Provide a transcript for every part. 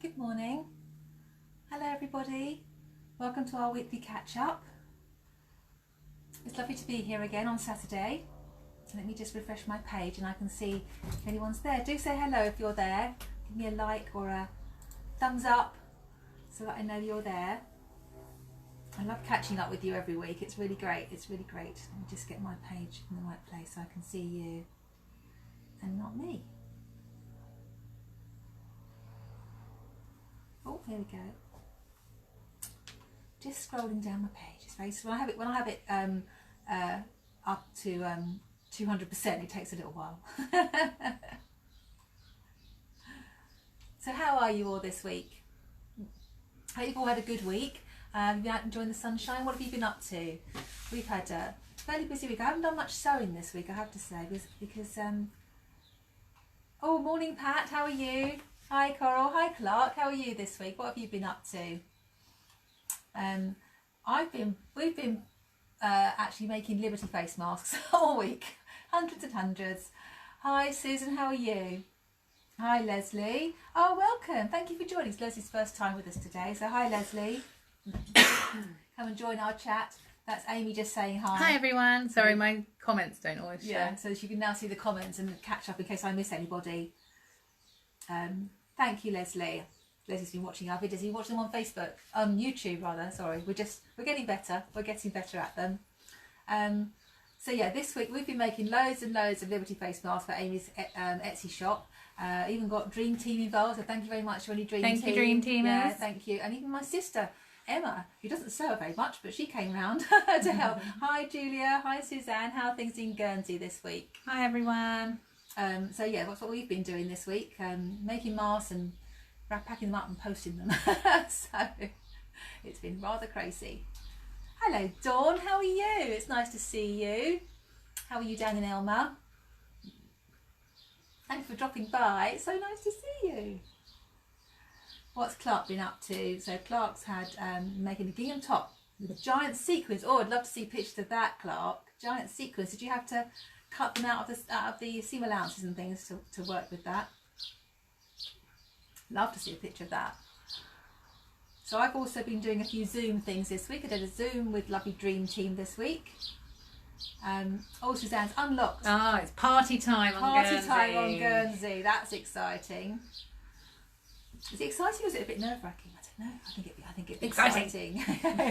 Good morning. Hello everybody. Welcome to our weekly catch-up. It's lovely to be here again on Saturday. So let me just refresh my page and I can see if anyone's there. Do say hello if you're there. Give me a like or a thumbs up so that I know you're there. I love catching up with you every week. It's really great. It's really great. Let me just get my page in the right place so I can see you and not me. Oh, here we go. Just scrolling down my page. It's very, when I have it up to 200%, it takes a little while. So how are you all this week? Hope you've all had a good week. You've been out enjoying the sunshine. What have you been up to? We've had a fairly busy week. I haven't done much sewing this week, I have to say, because oh, morning Pat, how are you? Hi Coral, hi Clark, how are you this week? What have you been up to? We've been actually making Liberty face masks all week, hundreds and hundreds. Hi Susan, how are you? Hi Leslie. Oh, welcome. Thank you for joining. It's Leslie's first time with us today, so hi Leslie. Come and join our chat. That's Amy just saying hi. Hi everyone. Sorry, my comments don't always show. Yeah, so you can now see the comments and catch up in case I miss anybody. Thank you, Leslie. Leslie's been watching our videos. You watch them on Facebook, on YouTube rather. Sorry, we're getting better. We're getting better at them. So yeah, this week we've been making loads and loads of Liberty face masks for Amy's Etsy shop. Even got Dream Team involved. So thank you very much, Dream Team. Thank you, Dream Teamers. Yeah, thank you. And even my sister Emma, who doesn't sew very much, but she came round to help. Hi Julia. Hi Suzanne. How are things in Guernsey this week? Hi everyone. So yeah, that's what we've been doing this week, making masks and packing them up and posting them. So it's been rather crazy. Hello Dawn, how are you? It's nice to see you. How are you down in Elma? Thanks for dropping by. It's so nice to see you. What's Clark been up to? So Clark's had making a gingham top with a giant sequins. Oh, I'd love to see pictures of that, Clark. Giant sequins. Did you have to cut them out of the seam allowances and things to work with that? Love to see a picture of that. So I've also been doing a few Zoom things this week. I did a Zoom with lovely Dream Team this week. Oh, Suzanne's unlocked. Ah, it's party time on Guernsey. Party time on Guernsey. That's exciting. Is it exciting or is it a bit nerve-wracking? I don't know. I think it'd be exciting.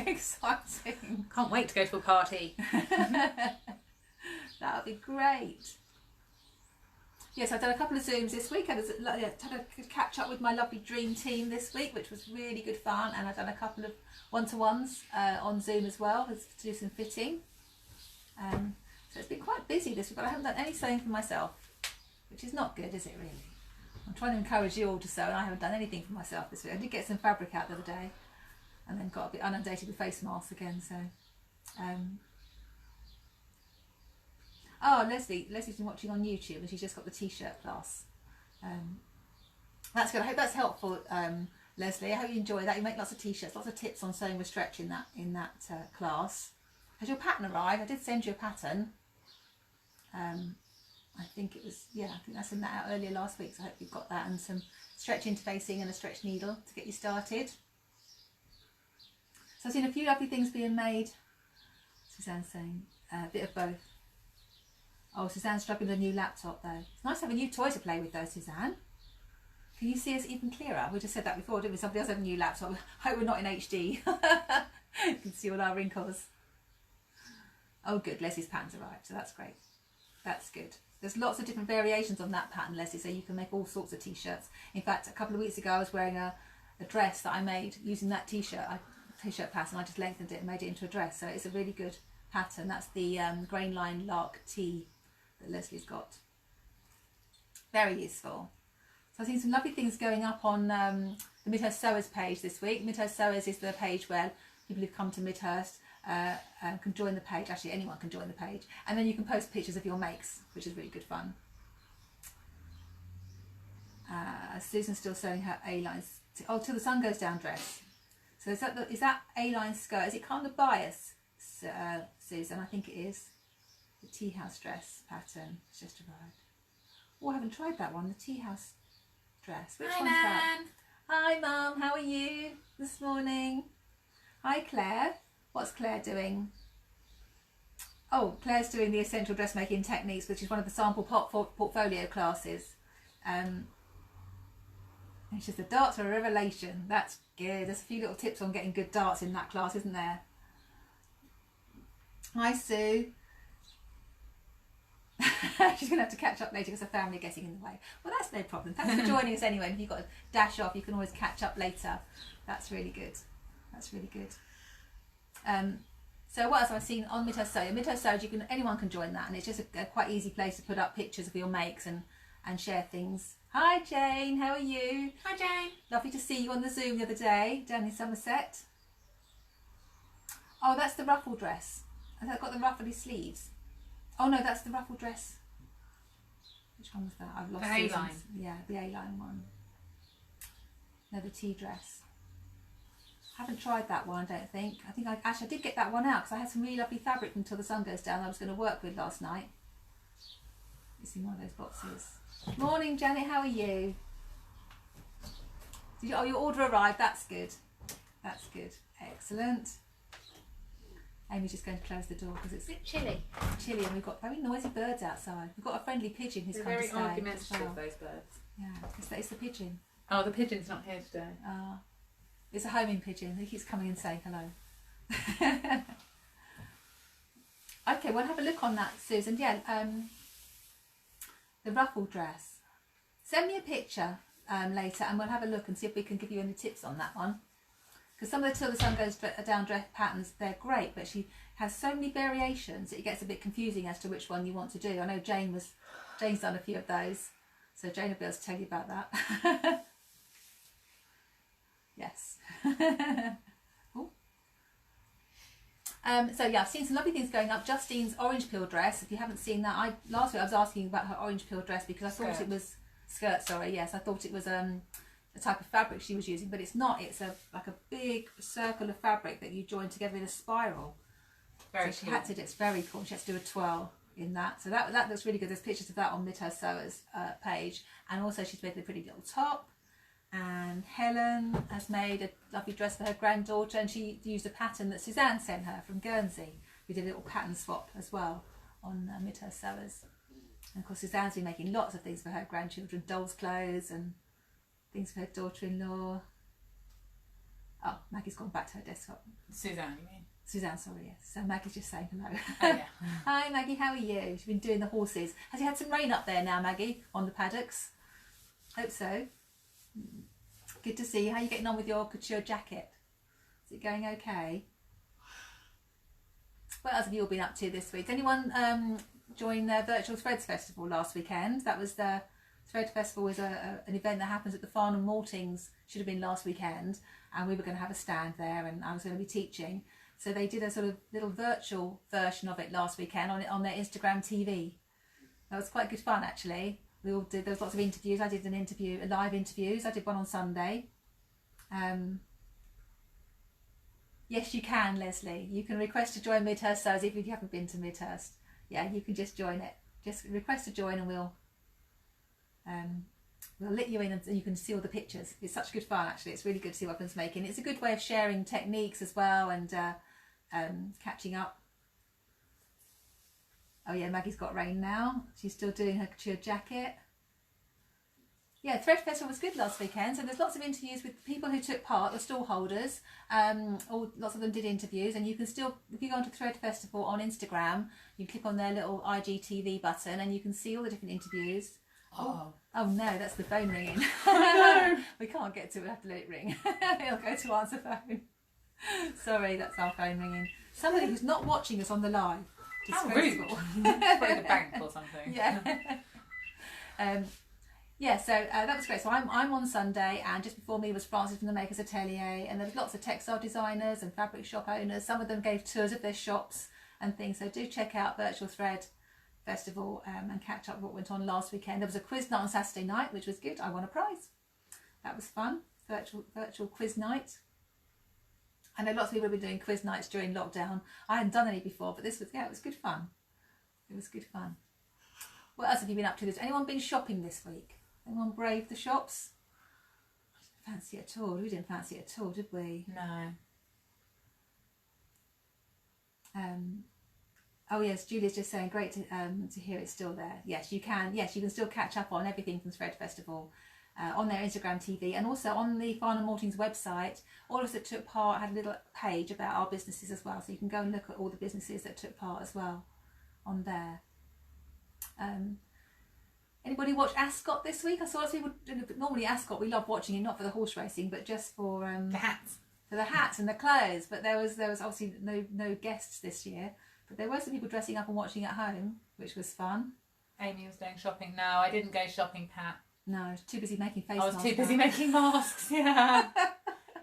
Exciting. Can't wait to go to a party. That would be great. Yes, I've done a couple of Zooms this week. I had a catch up with my lovely Dream Team this week, which was really good fun. And I've done a couple of one-to-ones on Zoom as well to do some fitting. So it's been quite busy this week, but I haven't done any sewing for myself, which is not good, is it really? I'm trying to encourage you all to sew, and I haven't done anything for myself this week. I did get some fabric out the other day, and then got a bit inundated with face masks again. So, oh, Leslie's been watching on YouTube, and she's just got the t-shirt class. That's good. I hope that's helpful, Leslie. I hope you enjoy that. You make lots of t-shirts, lots of tips on sewing with stretch in that class. Has your pattern arrived? I did send you a pattern. I think it was, yeah, I think I sent that out earlier last week, so I hope you've got that, and some stretch interfacing and a stretch needle to get you started. So I've seen a few lovely things being made. Suzanne's saying a bit of both. Oh, Suzanne's struggling with a new laptop though. It's nice to have a new toy to play with though, Suzanne. Can you see us even clearer? We just said that before, didn't we? Somebody else had a new laptop. I hope we're not in HD. You can see all our wrinkles. Oh good, Leslie's pattern's arrived, so that's great. That's good. There's lots of different variations on that pattern, Leslie, so you can make all sorts of t-shirts. In fact, a couple of weeks ago I was wearing a dress that I made using that t-shirt pattern. I just lengthened it and made it into a dress, so it's a really good pattern. That's the grain line lark tee that Leslie's got. Very useful. So I've seen some lovely things going up on the Midhurst Sewers page this week. Midhurst Sewers is the page where people who've come to Midhurst can join the page. Actually, anyone can join the page, and then you can post pictures of your makes, which is really good fun. Susan's still sewing her A-line till the sun goes down dress. So is that A-line skirt? Is it kind of bias, Susan? I think it is. The tea house dress pattern has just arrived. Oh, I haven't tried that one. The tea house dress. Which one's that? Hi Mum, how are you this morning? Hi Claire. What's Claire doing? Oh, Claire's doing the Essential Dressmaking Techniques, which is one of the sample portfolio classes. And she says the darts are a revelation. That's good. There's a few little tips on getting good darts in that class, isn't there? Hi Sue. She's going to have to catch up later because her family are getting in the way. Well, that's no problem. Thanks for joining us anyway. If you've got to dash off, you can always catch up later. That's really good. That's really good. So what else have I seen on Mid-Her Sew? Mid-Her Sew, anyone can join that, and it's just a quite easy place to put up pictures of your makes and share things. Hi Jane, how are you? Hi Jane. Lovely to see you on the Zoom the other day down in Somerset. Oh, that's the ruffle dress. Has that got the ruffly sleeves? Oh no, that's the ruffle dress. Which one was that? I've lost the A-line. Yeah, the A-line one. No, the tea dress. Haven't tried that one, I don't think. I did get that one out because I had some really lovely fabric until the sun goes down I was going to work with last night. It's in one of those boxes. Morning Janet, how are you? Oh, your order arrived, that's good. That's good. Excellent. Amy's just going to close the door because it's a bit chilly. Chilly, and we've got very noisy birds outside. We've got a friendly pigeon who's come to stay. They're very argumentative, those birds. Yeah, it's the pigeon. Oh, the pigeon's not here today. It's a homing pigeon. He keeps coming and saying hello. Okay, we'll have a look on that, Susan. Yeah, the ruffle dress. Send me a picture later and we'll have a look and see if we can give you any tips on that one. Because some of the Till the Sun Goes Down dress patterns, they're great, but she has so many variations that it gets a bit confusing as to which one you want to do. I know Jane's done a few of those, so Jane will be able to tell you about that. Yes. So yeah, I've seen some lovely things going up. Justine's orange peel dress. If you haven't seen that, last week I was asking about her orange peel dress because I thought it was skirt. Sorry, yes, I thought it was the type of fabric she was using, but it's not. It's like a big circle of fabric that you join together in a spiral. Very so cool. it's very cool. She had to do a twirl in that, so that looks really good. There's pictures of that on Mid-Her Sewers page, and also she's made a pretty little top. And Helen has made a lovely dress for her granddaughter, and she used a pattern that Suzanne sent her from Guernsey. We did a little pattern swap as well on Mid-Her Sewers. And of course Suzanne's been making lots of things for her grandchildren, dolls' clothes and things for her daughter-in-law. Oh, Maggie's gone back to her desktop. Suzanne, you mean? Suzanne, sorry, yes. So Maggie's just saying hello. Oh, yeah. Hi Maggie, how are you? She's been doing the horses. Has you had some rain up there now, Maggie, on the paddocks? Hope so. Good to see you. How are you getting on with your couture jacket? Is it going okay? What else have you all been up to this week? Did anyone join the Virtual Threads Festival last weekend? That was the Thread Festival is an event that happens at the Farnham Maltings. Should have been last weekend, and we were going to have a stand there, and I was going to be teaching. So they did a sort of little virtual version of it last weekend on their Instagram TV. That was quite good fun actually. We all did. There was lots of interviews. I did live interviews. I did one on Sunday. Yes, you can, Leslie. You can request to join Mid-Hurst Sews even if you haven't been to Mid-Hurst. Yeah, you can just join it. Just request to join, and we'll let you in, and you can see all the pictures. It's such good fun actually. It's really good to see what everyone's making. It's a good way of sharing techniques as well, and catching up. Oh yeah, Maggie's got rain now. She's still doing her couture jacket. Yeah, Thread Festival was good last weekend. So there's lots of interviews with people who took part, the stall holders. Lots of them did interviews, and you can still, if you go onto Thread Festival on Instagram, you click on their little IGTV button, and you can see all the different interviews. Oh no, that's the phone ringing. No. We can't get to it. We have to let it ring. It'll go to answer phone. Sorry, that's our phone ringing. Somebody who's not watching us on the live. How rude. Probably the bank or something. Yeah. Yeah, so that was great. So I'm on Sunday, and just before me was Francis from the Makers Atelier, and there was lots of textile designers and fabric shop owners. Some of them gave tours of their shops and things. So do check out Virtual Thread Festival and catch up with what went on last weekend. There was a quiz night on Saturday night, which was good. I won a prize. That was fun. Virtual quiz night. I know lots of people have been doing quiz nights during lockdown. I hadn't done any before, but it was good fun. It was good fun. What else have you been up to? Has anyone been shopping this week? Anyone brave the shops? fancy it at all. We didn't fancy it at all, did we? No. Oh yes, Julia's just saying, great to hear it's still there. Yes, you can. Yes, you can still catch up on everything from Thread Festival on their Instagram TV, and also on the Final Maltings website. All of us that took part had a little page about our businesses as well, so you can go and look at all the businesses that took part as well on there. Anybody watch Ascot this week? I saw lots of people. Normally Ascot, we love watching it, not for the horse racing, but just for The hats. for the hats and the clothes. But there was obviously no guests this year. But there were some people dressing up and watching at home, which was fun. Amy was going shopping. No, I didn't go shopping, Pat. No, I was too busy making face masks. I was too busy making masks, yeah.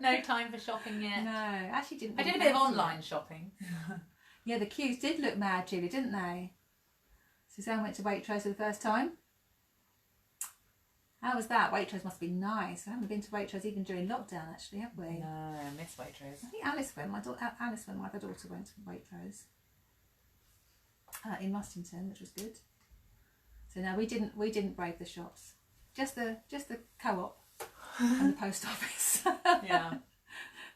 No time for shopping yet. No, actually didn't. I did a bit of online shopping. Yeah, the queues did look mad, Julie, didn't they? Suzanne went to Waitrose for the first time. How was that? Waitrose must be nice. I haven't been to Waitrose even during lockdown, actually, have we? No, I miss Waitrose. I think Alice went. My other daughter went to Waitrose. In Rustington, which was good. So no, we didn't brave the shops. Just the co-op and the post office. Yeah.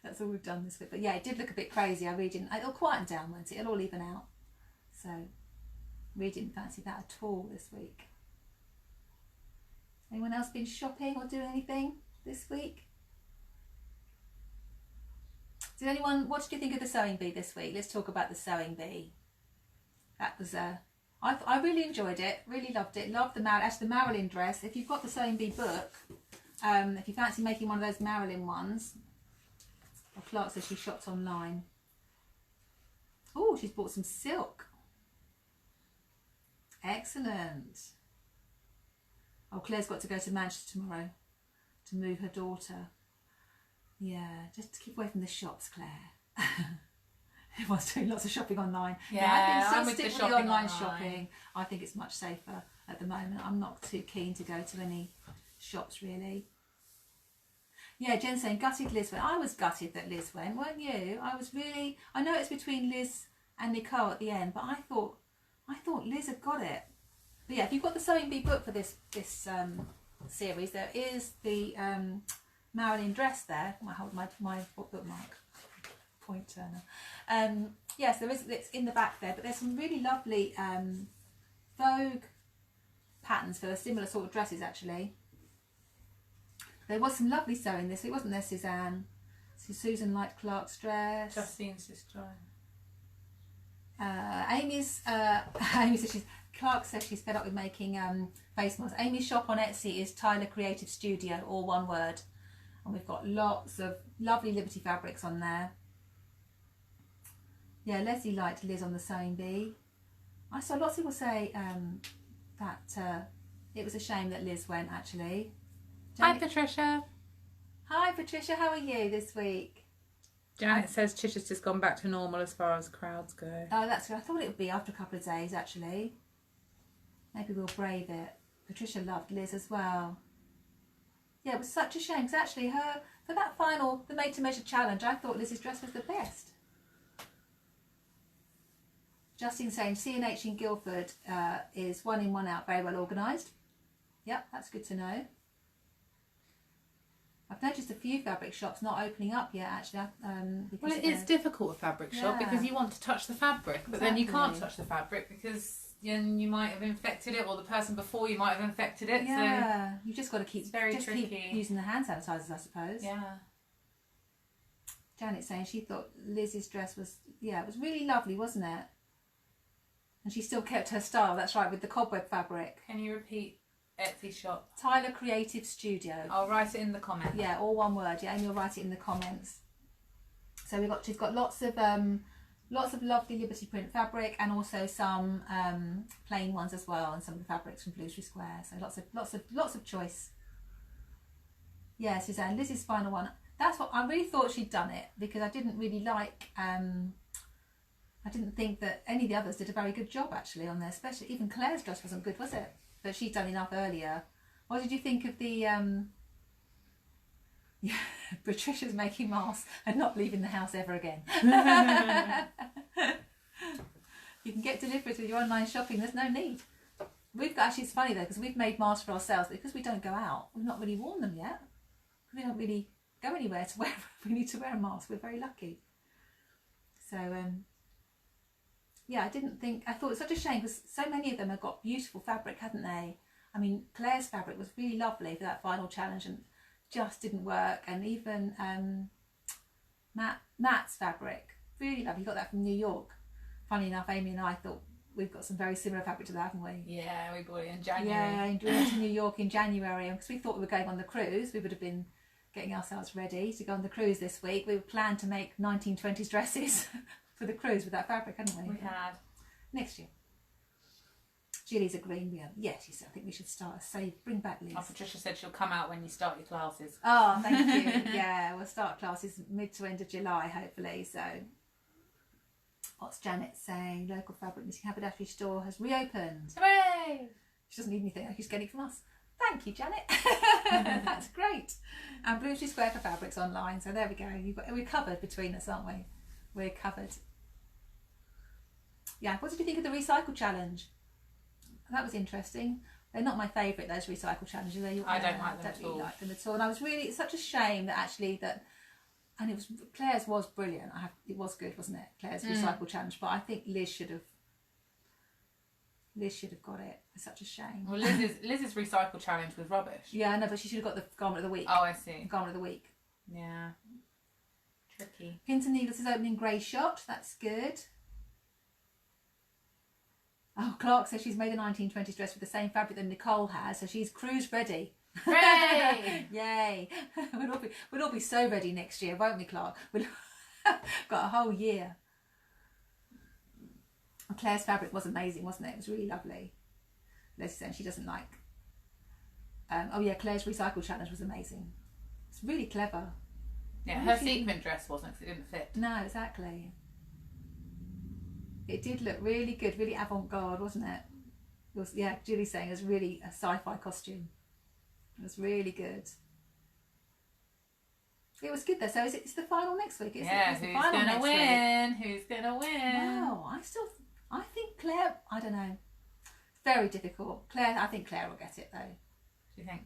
That's all we've done this week. But yeah, it did look a bit crazy. I really didn't. It'll quieten down, won't it? It'll all even out. So we didn't fancy that at all this week. Anyone else been shopping or doing anything this week? What did you think of the sewing bee this week? Let's talk about the sewing bee. That was I really enjoyed it, really loved it. Loved the Marilyn dress. If you've got the sewing bee book, if you fancy making one of those Marilyn ones, or Clark says she shopped online. Oh, she's bought some silk. Excellent. Oh, Claire's got to go to Manchester tomorrow to move her daughter. Yeah, just to keep away from the shops, Claire. Everyone's doing lots of shopping online. Yeah, I I'm think with stick the with the shopping online online. shopping. I think it's much safer at the moment. I'm not too keen to go to any shops really. Yeah, Jen's saying gutted Liz went. I was gutted that Liz went, weren't you? I know it's between Liz and Nicole at the end, but I thought Liz had got it. But yeah, if you've got the sewing bee book for this series, there is the Marilyn dress there. I hold my bookmark. Point Turner. Yes, there is. It's in the back there, but there's some really lovely Vogue patterns for similar sort of dresses. Actually, there was some lovely sewing this week, wasn't there, Suzanne? So Susan liked Clark's dress. Justine's sister. Amy says Clark says she's fed up with making face masks. Amy's shop on Etsy is Tyler Creative Studio, all one word, and we've got lots of lovely Liberty fabrics on there. Yeah, Leslie liked Liz on the sewing bee. I saw lots of people say that it was a shame that Liz went, actually. Hi, Patricia. Hi, Patricia. How are you this week? Janet says Chisha's just gone back to normal as far as crowds go. Oh, that's good. I thought it would be after a couple of days, actually. Maybe we'll brave it. Patricia loved Liz as well. Yeah, it was such a shame, because actually for that final, the Made to Measure challenge, I thought Liz's dress was the best. Justine saying C&H in Guildford is one in, one out, very well organised. Yep, that's good to know. I've noticed a few fabric shops not opening up yet, actually. Well, it's difficult a fabric shop because you want to touch the fabric, but then you can't touch the fabric because you might have infected it, or the person before you might have infected it. Yeah, so you've just got to keep tricky. Keep using the hand sanitizers, I suppose. Yeah. Janet's saying she thought Liz's dress was, it was really lovely, wasn't it? And she still kept her style, that's right, with the cobweb fabric. Can you repeat Etsy shop? Tyler Creative Studio. I'll write it in the comments. Yeah, all one word, yeah, and you'll write it in the comments. So she's got lots of lovely Liberty print fabric, and also some plain ones as well, and some of the fabrics from Bloomsbury Square. So lots of choice. Yeah, Suzanne, Liz's final one. That's what I really thought she'd done it, because I didn't really like. I didn't think that any of the others did a very good job actually on there. Especially even Claire's dress wasn't good, was it? But she'd done enough earlier. What did you think of the? Yeah, Patricia's making masks and not leaving the house ever again. You can get deliveries with your online shopping. There's no need. Actually, it's funny though, because we've made masks for ourselves, but because we don't go out, we've not really worn them yet. We don't really go anywhere to wear. We need to wear a mask. We're very lucky. So yeah, I thought it's such a shame because so many of them have got beautiful fabric, hadn't they? I mean, Claire's fabric was really lovely for that final challenge and just didn't work. And even Matt's fabric, really lovely. He got that from New York. Funny enough, Amy and I thought we've got some very similar fabric to that, haven't we? Yeah, we bought it in January. Yeah, we went to New York in January, and because we thought we were going on the cruise, we would have been getting ourselves ready to go on the cruise this week. We planned to make 1920s dresses for the cruise with that fabric, hadn't we? We had. Next year. Julie's agreeing. Yeah, she said, I think we should start a save. Bring back Liz. Oh, Patricia said she'll come out when you start your classes. Oh, thank you. Yeah, we'll start classes mid to end of July, hopefully. So, what's Janet saying? Local fabric knitting haberdashery store has reopened. Hooray! She doesn't need anything. She's getting it from us. Thank you, Janet. That's great. And Bloomsbury Square for Fabrics online. So there we go. We're covered between us, aren't we? We're covered. Yeah. What did you think of the recycle challenge? That was interesting. They're not my favourite, those recycle challenges. I don't like them at all. Like them at all. And I was really, it's such a shame that actually and it was, Claire's was brilliant. It was good, wasn't it? Claire's recycle challenge. But I think Liz should have got it. It's such a shame. Well, Liz's recycle challenge was rubbish. Yeah, I know, but she should have got the garment of the week. Oh, I see. Garment of the week. Yeah. Tricky. Pins and Needles is opening grey shot. That's good. Oh, Clark says she's made a 1920s dress with the same fabric that Nicole has, so she's cruise ready. Hooray! Yay! We'll all be so ready next year, won't we, Clark? We'll got a whole year. Claire's fabric was amazing, wasn't it? It was really lovely. Leslie's saying she doesn't like. Oh yeah, Claire's recycle challenge was amazing. It's really clever. Yeah, her sequin dress wasn't because it didn't fit. No, exactly. It did look really good, really avant-garde, wasn't it? It was, yeah, Julie's saying it was really a sci-fi costume. It was really good. It was good though. So it's the final next week, isn't it? Who's gonna win? Who's gonna win? Wow, I think Claire, I don't know. Very difficult. I think Claire will get it though. Do you think?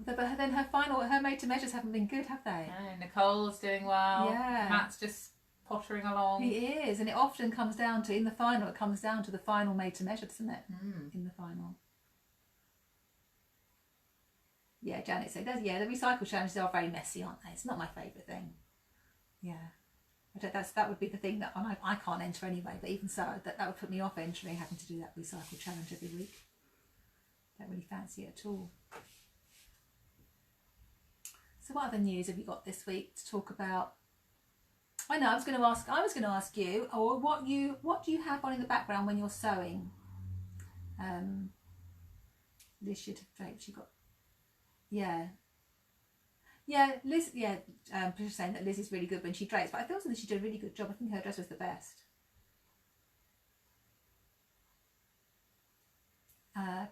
But then her made to measures haven't been good, have they? No, Nicole's doing well. Yeah. Matt's just pottering along. He is, and it often comes down to, in the final, it comes down to the final made to measure, doesn't it? In the final. Yeah, Janet said, yeah, the recycle challenges are very messy, aren't they? It's not my favourite thing. Yeah. That would be the thing that I can't enter anyway, but even so, that would put me off entering, having to do that recycle challenge every week. Don't really fancy it at all. So what other news have you got this week to talk about? I know I was going to ask you, or what do you have on in the background when you're sewing? Liz should have draped. She got, yeah, Liz. Yeah, Patricia's saying that Liz is really good when she drapes, but I feel that she did a really good job. I think her dress was the best.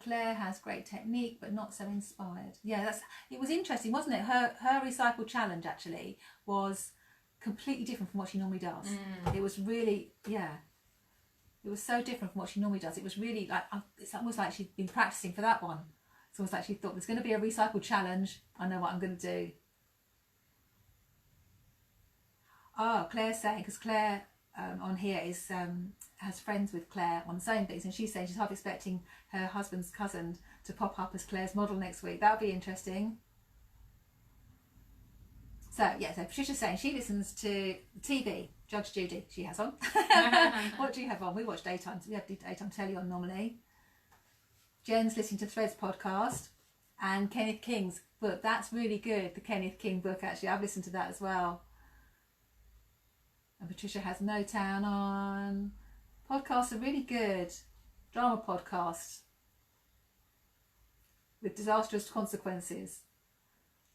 Claire has great technique, but not so inspired. Yeah, it was interesting, wasn't it? Her recycle challenge actually was completely different from what she normally does. It was really, it was so different from what she normally does. It was really like, it's almost like she'd been practicing for that one. It's almost like she thought, there's going to be a recycle challenge, I know what I'm going to do. Oh, Claire's saying, because Claire on here is has friends with Claire on sewing things, and she's saying she's half expecting her husband's cousin to pop up as Claire's model next week. That would be interesting. So yeah, so Patricia's saying she listens to TV, Judge Judy, she has on. What do you have on? We watch daytime, we have daytime telly on normally. Jen's listening to Threads podcast and Kenneth King's book. That's really good, the Kenneth King book actually. I've listened to that as well. And Patricia has Motown on. Podcasts are really good. Drama podcasts with disastrous consequences.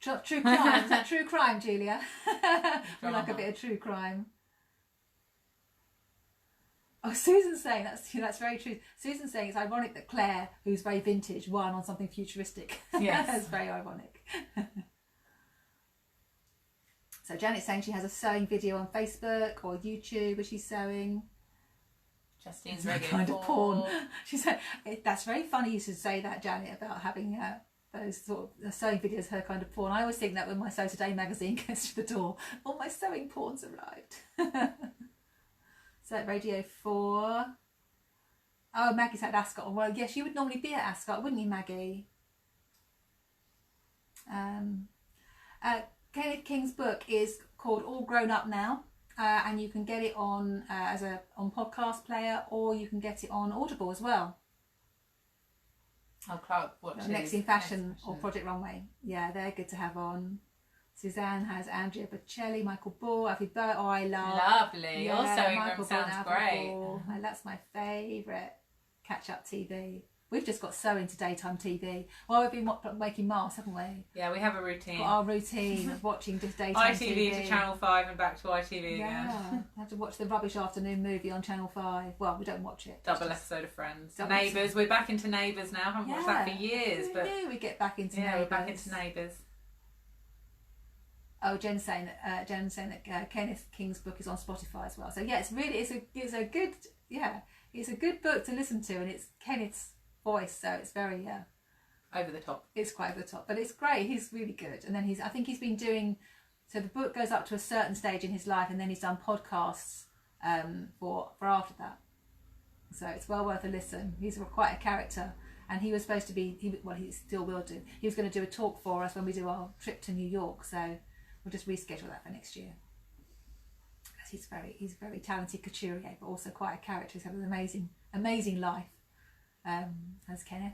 True crime. Is that true crime, Julia? We like a bit of true crime. Oh, Susan's saying that's very true. Susan's saying it's ironic that Claire, who's very vintage, won on something futuristic. Yes. That's very ironic. So Janet's saying she has a sewing video on Facebook or YouTube where she's sewing. Justine's regular kind of porn. She said that's very funny you should say that, Janet, about having those sort of sewing videos, her kind of porn. I always think that when my Sew Today magazine goes to the door, all my sewing porn's arrived. So Radio 4. Oh, Maggie's at Ascot. Well, yes, you would normally be at Ascot, wouldn't you, Maggie? Kenneth King's book is called All Grown Up Now, and you can get it on on podcast player, or you can get it on Audible as well. Oh, Clark watches Next in Fashion or Project Runway. Yeah, they're good to have on. Suzanne has Andrea Bocelli, Michael Ball, Avi Burr. Oh, I love. Lovely. Your sewing room sounds great. That's my favourite catch-up TV. We've just got sewing to daytime TV. Well, we've been making masks, haven't we? Yeah, we have a routine. Got our routine of watching just daytime TV. ITV to Channel 5 and back to ITV again. Yeah, have to watch the rubbish afternoon movie on Channel 5. Well, we don't watch it. Double episode of Friends. Neighbours. We're back into Neighbours now. Haven't watched that for years. Who knew we'd get back into Neighbours? Yeah, we're back into Neighbours. Oh, Jen's saying that Kenneth King's book is on Spotify as well. So yeah, it's a good book to listen to, and it's Kenneth's voice, so it's very over the top. It's quite over the top, but it's great. He's really good. And then I think he's been doing, so the book goes up to a certain stage in his life, and then he's done podcasts for after that. So it's well worth a listen. He's quite a character, and he was supposed to be he still will do. He was going to do a talk for us when we do our trip to New York, so we'll just reschedule that for next year. Because he's a very talented couturier, but also quite a character. He's had an amazing life. As Kenneth.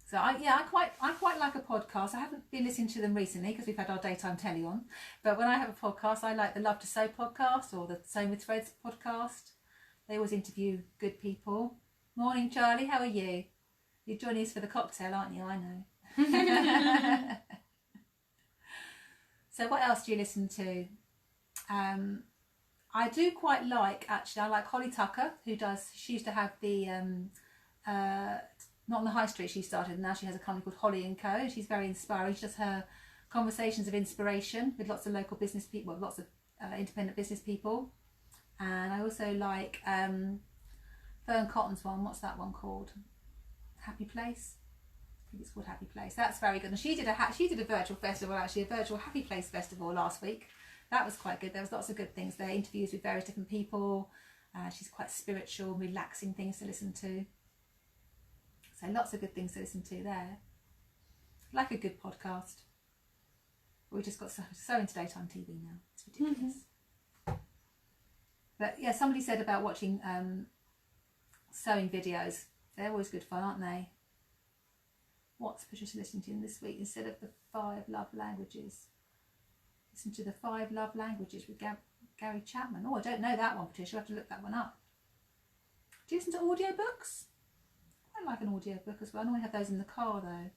So I quite like a podcast. I haven't been listening to them recently because we've had our daytime telly on. But when I have a podcast, I like the Love to Sew podcast or the Sewing with Threads podcast. They always interview good people. Morning, Charlie. How are you? You're joining us for the cocktail, aren't you? I know. So what else do you listen to? I do quite like, actually, I like Holly Tucker, she used to have the, not on the high street she started, now she has a company called Holly & Co. She's very inspiring. She does her conversations of inspiration with lots of local business people, lots of independent business people. And I also like Fern Cotton's one, what's that one called? Happy Place? I think it's called Happy Place. That's very good. And she did a virtual festival, actually, a virtual Happy Place festival last week. That was quite good. There was lots of good things there, interviews with various different people. She's quite spiritual, relaxing things to listen to. So lots of good things to listen to there. Like a good podcast. We just got so into daytime TV now. It's ridiculous. But yeah, somebody said about watching sewing videos. They're always good fun, aren't they? What's Patricia listening to this week instead of the 5 love languages? Listen to the 5 love languages with Gary Chapman. Oh, I don't know that one, Patricia. I'll have to look that one up. Do you listen to audiobooks? I like an audiobook as well. I normally have those in the car though.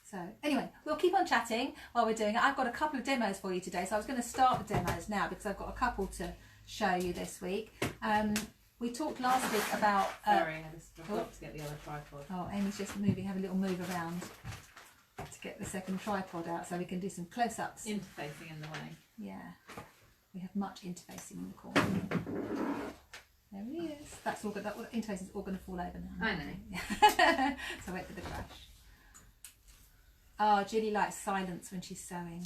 So anyway, we'll keep on chatting while we're doing it. I've got a couple of demos for you today. So I was going to start the demos now because I've got a couple to show you this week. We talked last week about... Sorry, I just forgot to get the other tripod. Oh, Amy's just having a little move around to get the second tripod out so we can do some close-ups. Interfacing in the way. Yeah, we have much interfacing in the corner. There he is. That's all good. That interface is all going to fall over now. I know. So wait for the crash. Oh, Julie likes silence when she's sewing.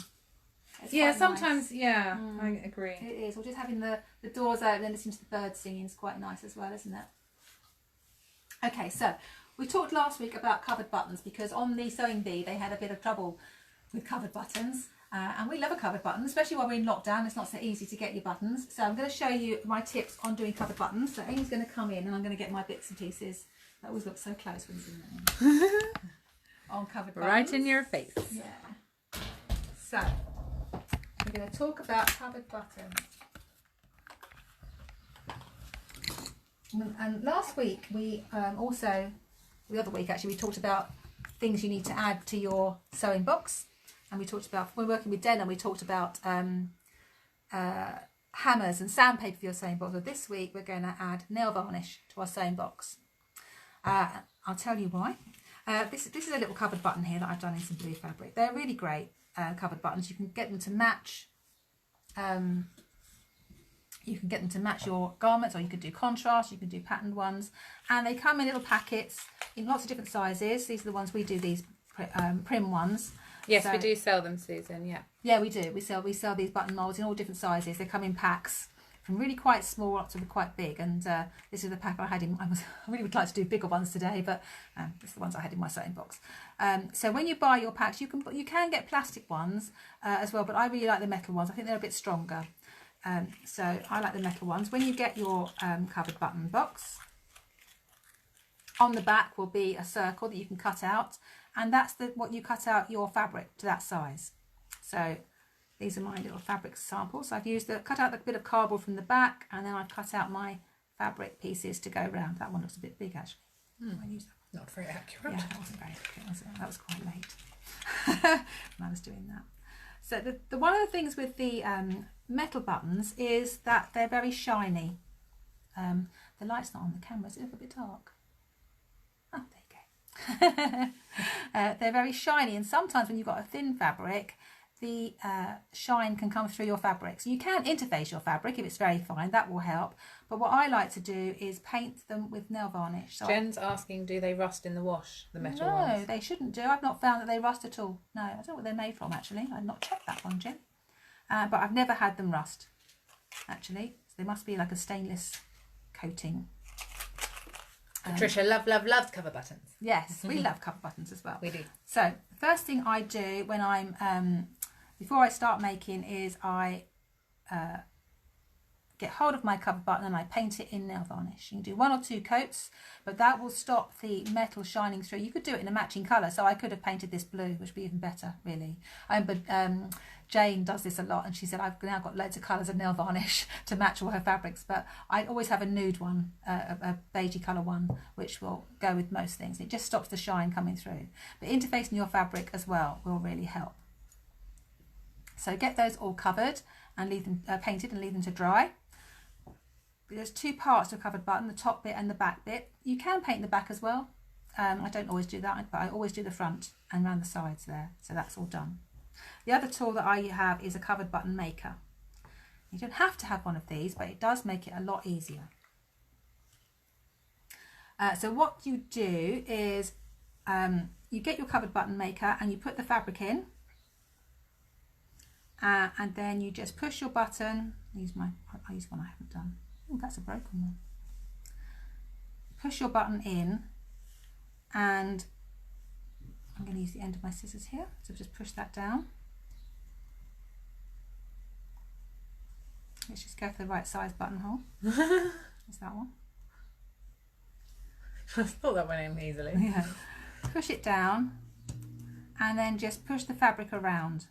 It's sometimes, nice. Yeah, I agree. It is. Or just having the doors open and listening to the birds singing is quite nice as well, isn't it? Okay, so we talked last week about covered buttons because on the Sewing Bee they had a bit of trouble with covered buttons. And we love a covered button, especially while we're in lockdown. It's not so easy to get your buttons. So I'm going to show you my tips on doing covered buttons. So Amy's going to come in and I'm going to get my bits and pieces. That always looks so close when it's in there. On covered buttons. Right in your face. Yeah. So we're going to talk about covered buttons. And last week we the other week actually, we talked about things you need to add to your sewing box. And we talked about, when we're working with denim, we talked about hammers and sandpaper for your sewing box. But this week we're going to add nail varnish to our sewing box. I'll tell you why. This is a little covered button here that I've done in some blue fabric. They're really great covered buttons. You can get them to match You can get them to match your garments, or you could do contrast, you can do patterned ones. And they come in little packets in lots of different sizes. These are the ones we do, these prim ones. Yes, so, we do sell them, Susan, yeah. Yeah, we do. We sell these button molds in all different sizes. They come in packs from really quite small up to quite big. And this is the pack I had in. I really would like to do bigger ones today, but this is the ones I had in my sewing box. So when you buy your packs, you can get plastic ones as well, but I really like the metal ones. I think they're a bit stronger. So I like the metal ones. When you get your covered button box, on the back will be a circle that you can cut out, and that's what you cut out your fabric to that size. So these are my little fabric samples. I've cut out the bit of cardboard from the back, and then I've cut out my fabric pieces to go around. That one looks a bit big actually. I use that. Not very accurate. Yeah, that wasn't very accurate, was it? That was quite late when I was doing that. So one of the things with the metal buttons is that they're very shiny. The light's not on the camera, so it looks a bit dark. Oh, there you go. They're very shiny, and sometimes when you've got a thin fabric, the shine can come through your fabric. So you can interface your fabric if it's very fine, that will help. But what I like to do is paint them with nail varnish. So Jen's asking, do they rust in the wash, the metal No, ones? they shouldn't do. I've not found that they rust at all. No, I don't know what they're made from actually. I've not checked that one, Jen. But I've never had them rust, actually. So they must be like a stainless coating. Patricia loves cover buttons. Yes, we love cover buttons as well. We do. So the first thing I do when I'm before I start making is I get hold of my cover button and I paint it in nail varnish. You can do 1 or 2 coats, but that will stop the metal shining through. You could do it in a matching colour, so I could have painted this blue, which would be even better, really. But Jane does this a lot, and she said, I've now got loads of colours of nail varnish to match all her fabrics, but I always have a nude one, a beigey colour one, which will go with most things. It just stops the shine coming through. But interfacing your fabric as well will really help. So get those all covered and leave them painted and leave them to dry. There's 2 parts to a covered button, the top bit and the back bit. You can paint the back as well. I don't always do that, but I always do the front and around the sides there. So that's all done. The other tool that I have is a covered button maker. You don't have to have one of these, but it does make it a lot easier. So what you do is you get your covered button maker and you put the fabric in. And then you just push your button. I use one I haven't done. Oh, that's a broken one. Push your button in, and I'm going to use the end of my scissors here. So just push that down. Let's just go for the right size buttonhole. Is that one? I thought that went in easily. Yeah. Push it down, and then just push the fabric around.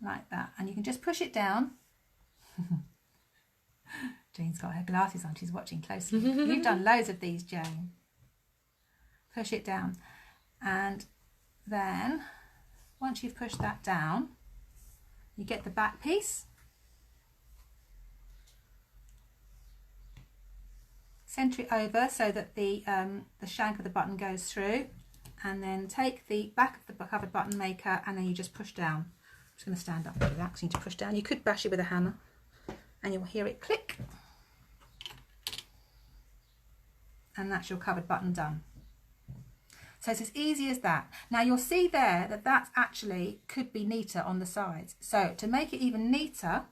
Like that, and you can just push it down. Jane's got her glasses on, she's watching closely. You've done loads of these, Jane. Push it down, and then once you've pushed that down, you get the back piece. Centre it over so that the shank of the button goes through, and then take the back of the covered button maker and then you just push down. I'm just going to stand up and do that because you need to push down. You could bash it with a hammer and you'll hear it click. And that's your covered button done. So it's as easy as that. Now you'll see there that that actually could be neater on the sides. So to make it even neater,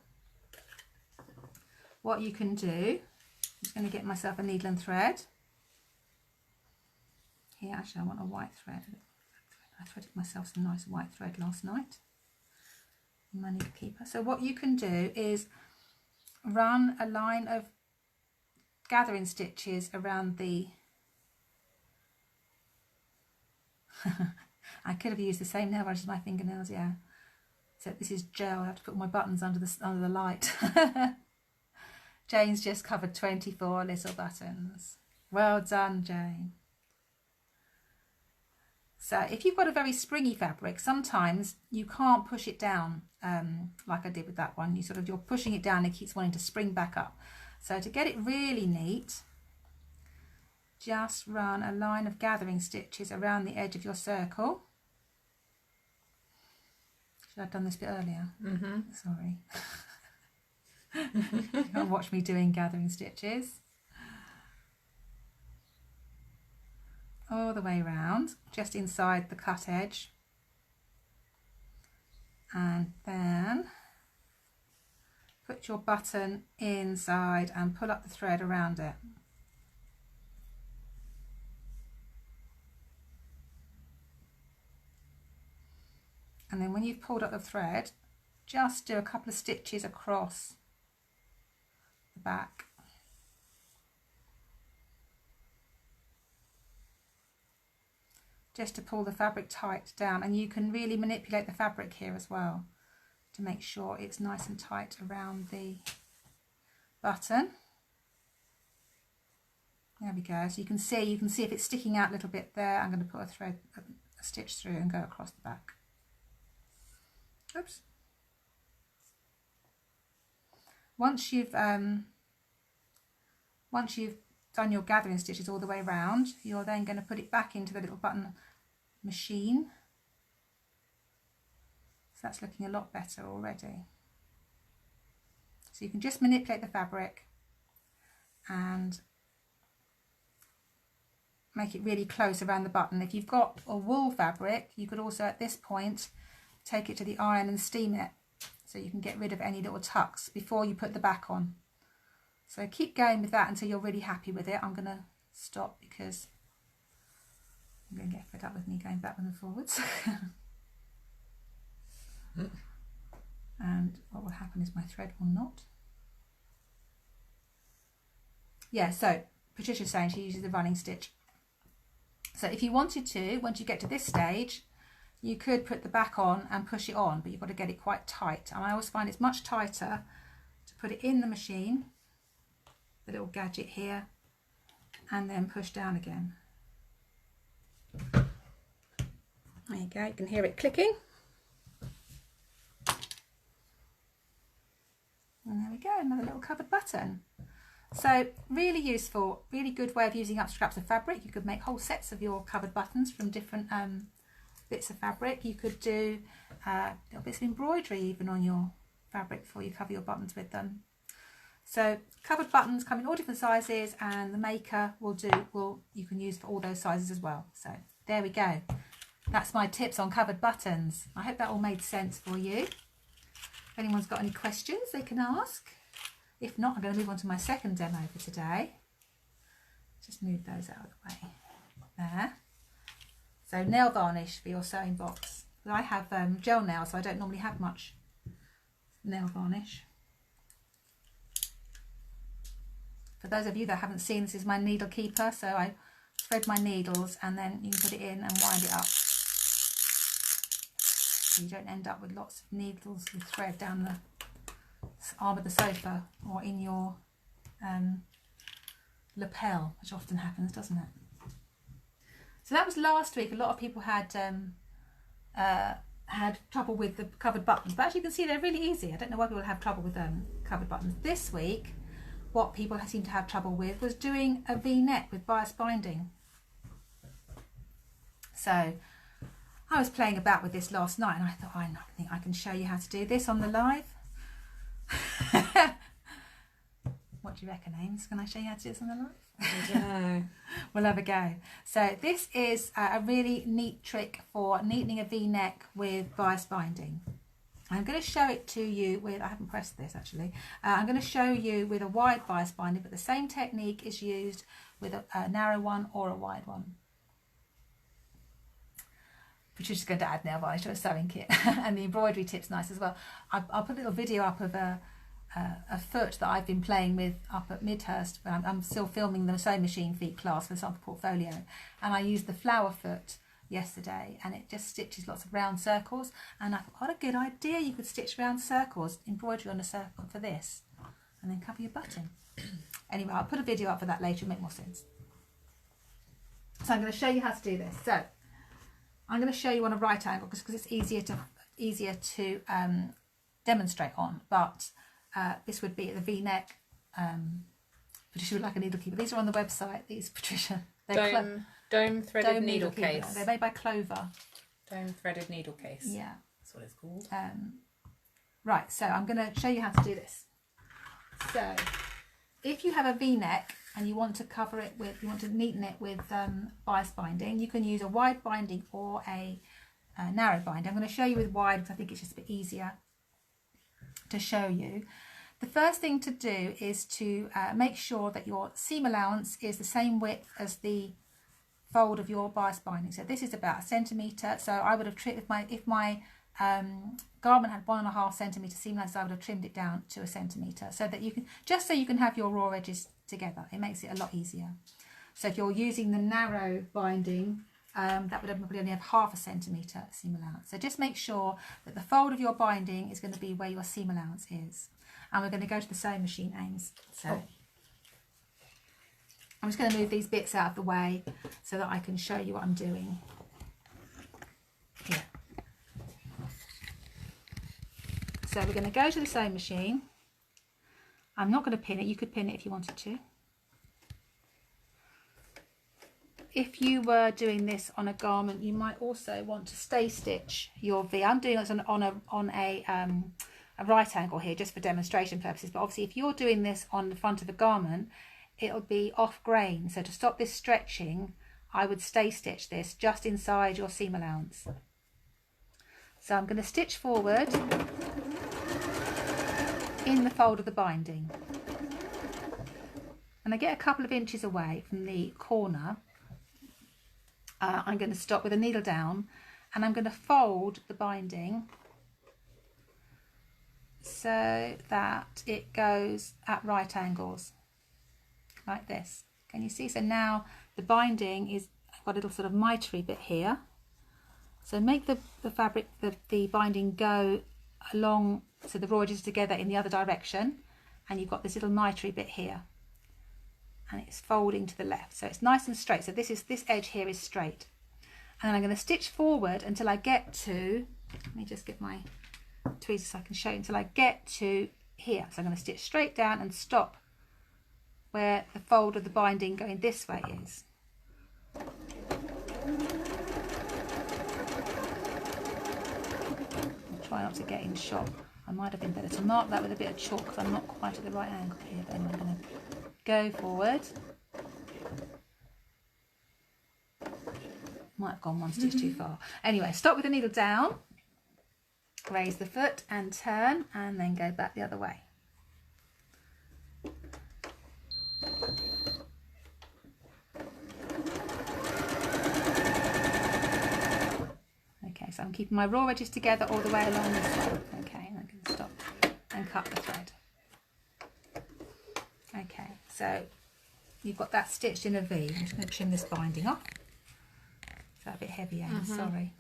what you can do, I'm just going to get myself a needle and thread. Here actually I want a white thread. I threaded myself some nice white thread last night in my needle keeper. So what you can do is run a line of gathering stitches around the I could have used the same nail varnish as my fingernails, yeah. So this is gel. I have to put my buttons under the light. Jane's just covered 24 little buttons. Well done, Jane. So if you've got a very springy fabric, sometimes you can't push it down like I did with that one. You're pushing it down and it keeps wanting to spring back up. So to get it really neat, just run a line of gathering stitches around the edge of your circle. Should I have done this bit earlier? Sorry. Watch me doing gathering stitches. All the way around, just inside the cut edge. And then put your button inside and pull up the thread around it. And then when you've pulled up the thread, just do a couple of stitches across the back. Just to pull the fabric tight down, and you can really manipulate the fabric here as well to make sure it's nice and tight around the button. There we go. So you can see if it's sticking out a little bit there. I'm going to put a stitch through and go across the back. Oops. Once you've done your gathering stitches all the way around, you're then going to put it back into the little button machine. So that's looking a lot better already. So you can just manipulate the fabric and make it really close around the button. If you've got a wool fabric, you could also at this point take it to the iron and steam it, so you can get rid of any little tucks before you put the back on. So keep going with that until you're really happy with it. I'm going to stop because I'm going to get fed up with me going backwards and forwards. And what will happen is my thread will not. Yeah, so Patricia's saying she uses the running stitch. So if you wanted to, once you get to this stage, you could put the back on and push it on, but you've got to get it quite tight. And I always find it's much tighter to put it in the machine, the little gadget here, and then push down again. There you go, you can hear it clicking. And there we go, another little covered button. So really useful, really good way of using up scraps of fabric. You could make whole sets of your covered buttons from different bits of fabric. You could do little bits of embroidery even on your fabric before you cover your buttons with them. So covered buttons come in all different sizes, and the maker you can use for all those sizes as well. So there we go. That's my tips on covered buttons. I hope that all made sense for you. If anyone's got any questions, they can ask. If not, I'm going to move on to my second demo for today. Just move those out of the way. There. So nail varnish for your sewing box. But I have gel nails, so I don't normally have much nail varnish. For those of you that haven't seen, this is my needle keeper. So I thread my needles and then you can put it in and wind it up. So you don't end up with lots of needles with thread down the arm of the sofa or in your lapel, which often happens, doesn't it? So that was last week. A lot of people had trouble with the covered buttons, but as you can see, they're really easy. I don't know why people have trouble with covered buttons. This week, what people seem to have trouble with was doing a V-neck with bias binding. So I was playing about with this last night, and I thought, I think I can show you how to do this on the live. What do you reckon, Ames? Can I show you how to do this on the live? I don't know. We'll have a go. So this is a really neat trick for neatening a V-neck with bias binding. I'm going to show it to you with, I haven't pressed this actually, I'm going to show you with a wide bias binding, but the same technique is used with a narrow one or a wide one. Patricia's going to add nail varnish to a sewing kit and the embroidery tip's nice as well. I'll put a little video up of a foot that I've been playing with up at Midhurst. I'm still filming the sewing machine feet class for the sample portfolio, and I used the flower foot yesterday, and it just stitches lots of round circles, and I thought, what a good idea, you could stitch round circles, embroidery on a circle for this, and then cover your button. Anyway, I'll put a video up for that later, it'll make more sense. So I'm going to show you how to do this. So I'm going to show you on a right angle because it's easier to demonstrate on, but this would be at the V-neck. Patricia would like a needle keeper. These are on the website, these, Patricia. Dome threaded needle case. They're made by Clover. Dome threaded needle case. Yeah. That's what it's called. Right, so I'm going to show you how to do this. So if you have a V-neck and you want to cover it with, you want to neaten it with bias binding, you can use a wide binding or a narrow binding. I'm going to show you with wide because I think it's just a bit easier to show you. The first thing to do is to make sure that your seam allowance is the same width as the fold of your bias binding. So this is about 1 centimetre. So I would have trimmed, if my garment had 1.5 centimetre seam allowance, I would have trimmed it down to 1 centimetre so that you can, just so you can have your raw edges together. It makes it a lot easier. So if you're using the narrow binding, that would probably only have 0.5 centimetre seam allowance. So just make sure that the fold of your binding is going to be where your seam allowance is. And we're going to go to the sewing machine, Ames. So I'm just going to move these bits out of the way so that I can show you what I'm doing. Here. So we're going to go to the sewing machine. I'm not going to pin it. You could pin it if you wanted to. If you were doing this on a garment, you might also want to stay stitch your V. I'm doing this on a right angle here just for demonstration purposes, but obviously if you're doing this on the front of the garment, it'll be off grain. So to stop this stretching, I would stay stitch this just inside your seam allowance. So I'm going to stitch forward in the fold of the binding, and I get a couple of inches away from the corner. I'm going to stop with a needle down, and I'm going to fold the binding so that it goes at right angles like this. Can you see? So now the binding is, I've got a little sort of mitery bit here. So make the fabric, the binding go along, so the raw edges together in the other direction, and you've got this little mitery bit here, and it's folding to the left, so it's nice and straight. So this edge here is straight, and then I'm going to stitch forward until I get to, let me just get my tweezers so I can show you, until I get to here. So I'm going to stitch straight down and stop where the fold of the binding going this way is. I'll try not to get in shot. I might have been better to mark that with a bit of chalk because I'm not quite at the right angle here, but anyway, I'm going to go forward. Might have gone one stitch too far. Anyway, stop with the needle down, raise the foot and turn, and then go back the other way. Okay, so I'm keeping my raw edges together all the way along this way. Okay, and I can stop and cut the thread. Okay, so you've got that stitched in a V. I'm just going to trim this binding off. Is that a bit heavy, Anne? Sorry.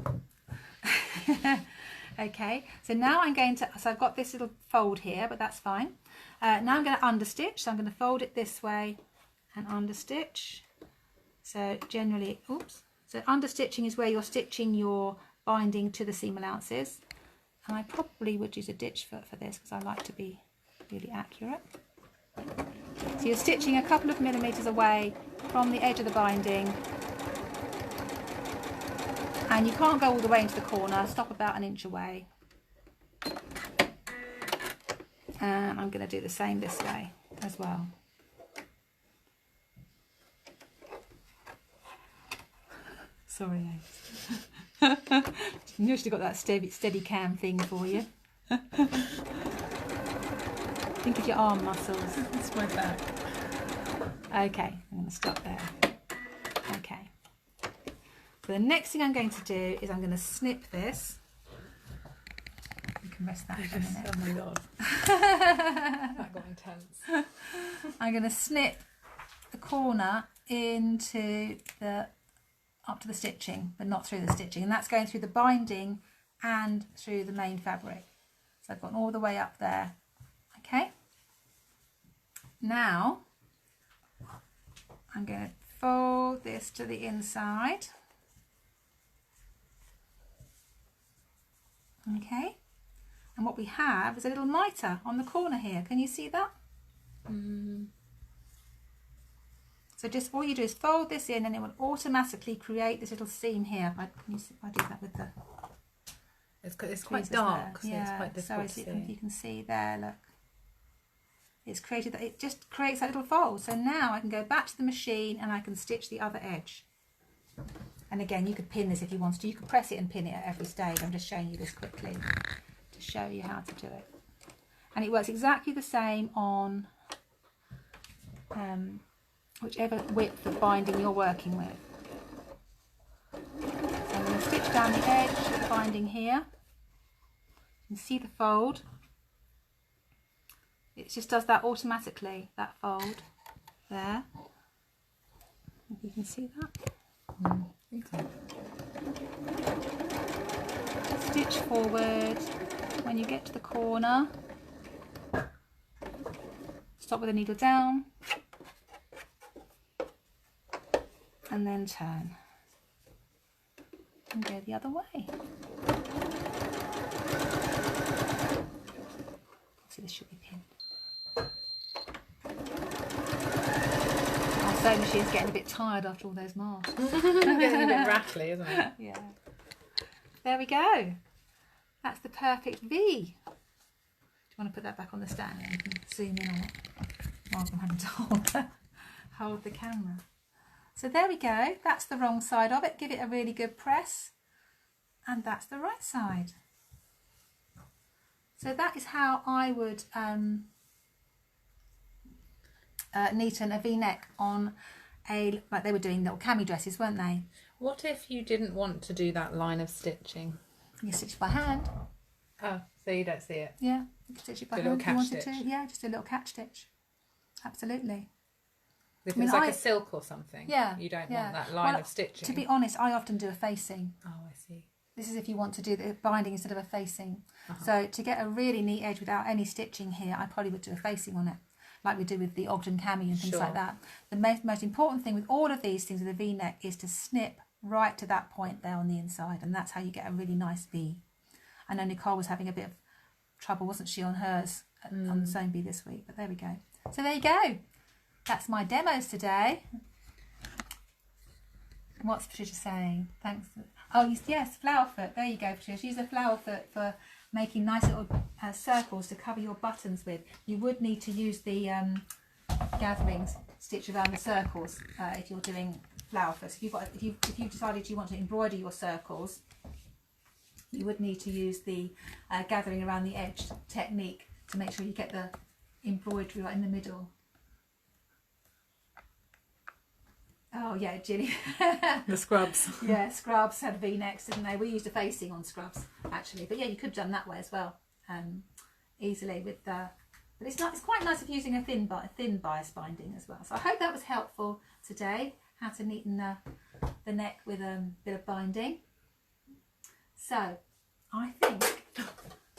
Okay, so now I'm going to, so I've got this little fold here, but that's fine. Now I'm going to understitch, so I'm going to fold it this way and understitch. So generally, oops, so understitching is where you're stitching your binding to the seam allowances. And I probably would use a ditch foot for this because I like to be really accurate. So you're stitching a couple of millimetres away from the edge of the binding, and you can't go all the way into the corner, stop about an inch away. And I'm going to do the same this way as well. Sorry, you should have got that steady cam thing for you. Think of your arm muscles. It's my back. Okay, I'm going to stop there. Okay. So the next thing I'm going to do is I'm going to snip this. You can rest that for a minute. Oh my god. That got intense. I'm going to snip the corner into the, up to the stitching, but not through the stitching. And that's going through the binding and through the main fabric. So I've gone all the way up there. Okay. Now I'm going to fold this to the inside. Okay, and what we have is a little mitre on the corner here. Can you see that? So just all you do is fold this in, and it will automatically create this little seam here. Can you see if I do that with the? It's quite dark, so yeah, it's quite difficult so to see. if you can see there, look. it's created that, it just creates that little fold. So now I can go back to the machine and I can stitch the other edge. And again, you could pin this if you wanted to. You could press it and pin it at every stage. I'm just showing you this quickly to show you how to do it. And it works exactly the same on whichever width of binding you're working with. So I'm going to stitch down the edge of the binding here. You can see the fold. It just does that automatically, that fold there. If you can see that. Stitch forward. When you get to the corner, stop with the needle down and then turn and go the other way. So this should be pinned. Our sewing machine's getting a bit tired after all those masks. Getting a bit rattly, isn't it? Yeah. There we go. That's the perfect V. Do you want to put that back on the stand and you can zoom in on it rather than having to hold the camera? So there we go. That's the wrong side of it. Give it a really good press. And that's the right side. So that is how I would neaten a V-neck on a, like they were doing little cami dresses, weren't they? What if you didn't want to do that line of stitching? You stitch by hand. Oh, so you don't see it? Yeah, you can stitch it by Do a hand little if you wanted catch to. Yeah, just a little catch stitch. Absolutely. If I mean, it's like a silk or something, yeah, you don't yeah. want that line Well, of stitching. To be honest, I often do a facing. Oh, I see. This is if you want to do the binding instead of a facing. So to get a really neat edge without any stitching here, I probably would do a facing on it, like we do with the Ogden cami and things like that. The most important thing with all of these things with a V-neck is to snip right to that point there on the inside, and that's how you get a really nice V. I know Nicole was having a bit of trouble, wasn't she, on hers on the sewing bee this week, but there we go. So there you go. That's my demos today. What's Patricia saying? Thanks. Oh, yes, flower foot. There you go, Patricia. Use a flower foot for making nice little circles to cover your buttons with. You would need to use the gathering stitch around the circles if you're doing flower foot. So if you've decided you want to embroider your circles, you would need to use the gathering around the edge technique to make sure you get the embroidery right in the middle. Oh yeah, Ginny. The scrubs. Yeah, scrubs had V-necks, didn't they? We used a facing on scrubs actually, but yeah, you could have done that way as well, easily with the. But it's quite nice if you're using a thin bias binding as well. So I hope that was helpful today. How to neaten the neck with a bit of binding. So I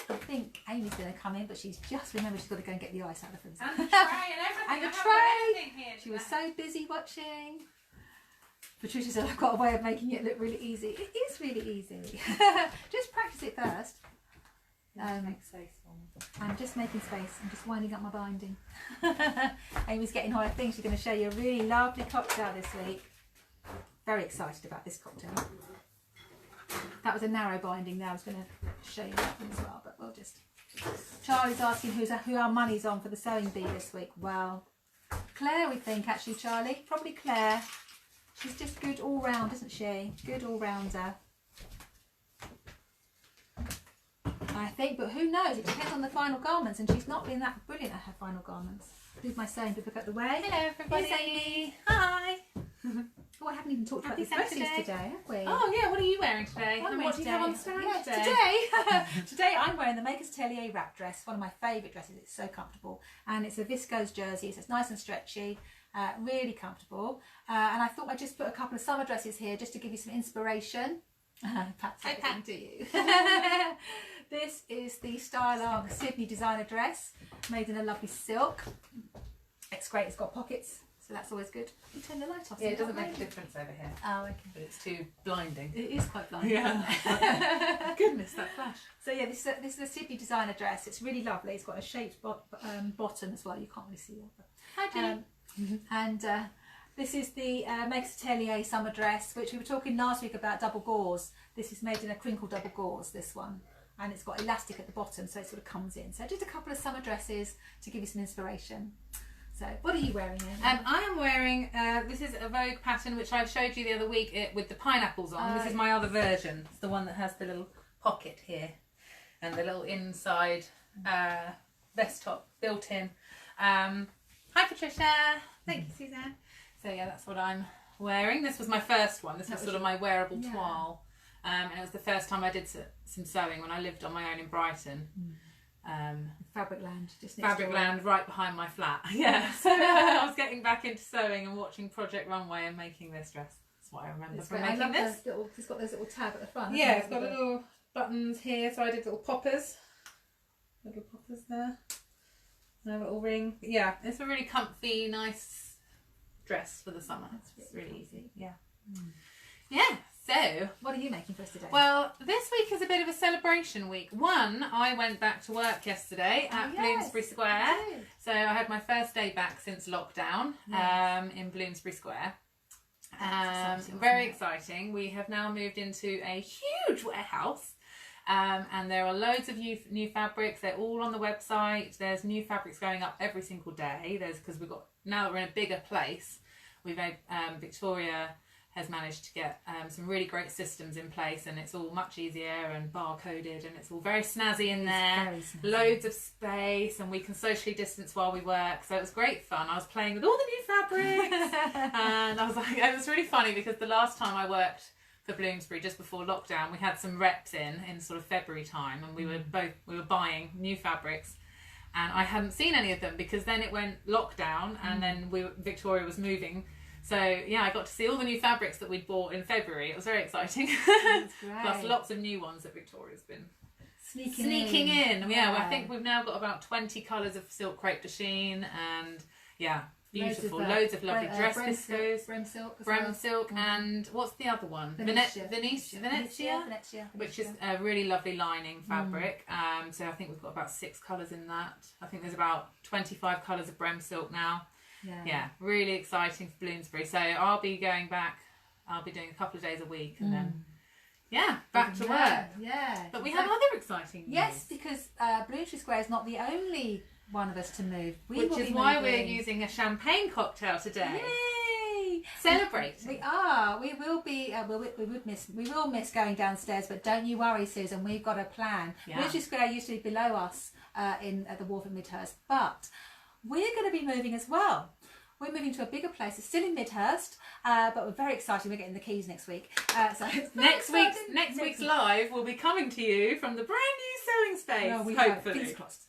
think Amy's going to come in, but she's just remembered she's got to go and get the ice out of the freezer. And the tray and everything. And the tray. She was so busy watching. Patricia said, I've got a way of making it look really easy. It is really easy. Just practice it first. Make space for me. I'm just making space. I'm just winding up my binding. Amy's getting her thing. She's going to show you a really lovely cocktail this week. Very excited about this cocktail. That was a narrow binding there. I was going to show you that one as well, but we'll just... Charlie's asking who our money's on for the sewing bee this week. Well, Claire, we think, actually, Charlie. Probably Claire. She's just good all round, isn't she? Good all rounder. I think, but who knows? It depends on the final garments, and she's not been that brilliant at her final garments. Leave my sewing book out the way. Hello, everybody. Here's Amy. Hi. Oh, I haven't even talked about these dresses today, have we? Oh yeah, what are you wearing today? What do you have on stand today? Today I'm wearing the Maker's Atelier wrap dress, one of my favourite dresses. It's so comfortable, and it's a viscose jersey, so it's nice and stretchy, really comfortable. And I thought I'd just put a couple of summer dresses here just to give you some inspiration. Pat's everything to you. This is the StyleArc Sydney designer dress, made in a lovely silk. It's great. It's got pockets. So that's always good. You turn the light off. Yeah, it doesn't make a difference over here. Oh, okay. But it's too blinding. It is quite blinding. Yeah. Goodness, that flash. So yeah, this is a Sydney designer dress. It's really lovely. It's got a shaped bottom as well. You can't really see that. But, Hi, Jenny. And this is the Maker's Atelier summer dress, which we were talking last week about double gauze. This is made in a crinkle double gauze, this one. and it's got elastic at the bottom, so it sort of comes in. So just a couple of summer dresses to give you some inspiration. So what are you wearing then? I am wearing, this is a Vogue pattern which I showed you the other week with the pineapples on. This is my other version. It's the one that has the little pocket here and the little inside vest top built in. Hi Patricia, thank you Suzanne. So yeah, that's what I'm wearing. This was my first one. This was sort of my wearable toile. And it was the first time I did some sewing when I lived on my own in Brighton. FabricLand, just FabricLand, right behind my flat. Yeah, so I was getting back into sewing and watching Project Runway and making this dress. That's what I remember from making this. It's got those little tab at the front. Yeah, it's got little buttons here, so I did little poppers there. And a little ring. Yeah, it's a really comfy, nice dress for the summer. It's really easy. Yeah. Yeah. So, what are you making for us today? Well, this week is a bit of a celebration week. One, I went back to work yesterday at Bloomsbury Square. So I had my first day back since lockdown in Bloomsbury Square. Very exciting. We have now moved into a huge warehouse. And there are loads of new fabrics. They're all on the website. There's new fabrics going up every single day. Because now that we're in a bigger place, we've Victoria has managed to get some really great systems in place, and it's all much easier and barcoded, and it's all very snazzy in there. Loads of space, and we can socially distance while we work. So it was great fun. I was playing with all the new fabrics, and I was like, it was really funny because the last time I worked for Bloomsbury just before lockdown, we had some reps in sort of February time, and we were buying new fabrics. And I hadn't seen any of them because then it went lockdown, and then Victoria was moving. So yeah, I got to see all the new fabrics that we'd bought in February. It was very exciting. Plus lots of new ones that Victoria's been sneaking in. Yeah, well, I think we've now got about 20 colours of silk crepe de chine, and yeah, beautiful. Loads of lovely dress viscose, Brem silk, and what's the other one? Venezia, which is a really lovely lining fabric. So I think we've got about 6 colours in that. I think there's about 25 colours of Brem silk now. Yeah, really exciting for Bloomsbury. So I'll be going back. I'll be doing a couple of days a week, and then back to work. Yeah, but we have other exciting news. Yes, because Bloomsbury Square is not the only one of us to move. Which is why we're using a champagne cocktail today. Yay! Celebrate. We are. We will be. We will miss going downstairs, but don't you worry, Susan. We've got a plan. Bloomsbury Square used to be below us at the wharf in Midhurst, but we're going to be moving as well. We're moving to a bigger place. It's still in Midhurst, but we're very excited. We're getting the keys next week. So next week's live will be coming to you from the brand new sewing space. Hopefully, fingers crossed.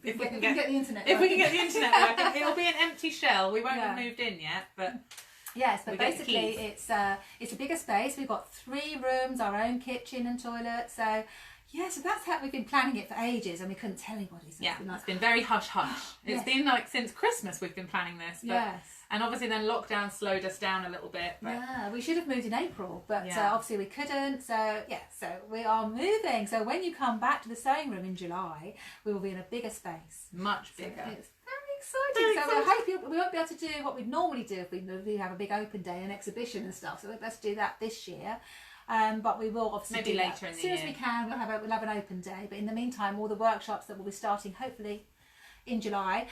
If we can get the internet. If we can get the internet working, it'll be an empty shell. We won't have moved in yet, but. Yes, but basically it's a bigger space. We've got 3 rooms, our own kitchen and toilet. So. Yeah, so that's how we've been planning it for ages, and we couldn't tell anybody. So it's been very hush-hush. It's been like since Christmas we've been planning this. But, and obviously then lockdown slowed us down a little bit. But, we should have moved in April, but obviously we couldn't. So, so we are moving. So when you come back to the sewing room in July, we will be in a bigger space. Much bigger. So it's very exciting. So I hope we won't be able to do what we'd normally do if we have a big open day and exhibition and stuff. So let's do that this year. But we will obviously maybe later in the year. As soon as we can, we'll have an open day. But in the meantime, all the workshops that we'll be starting hopefully in July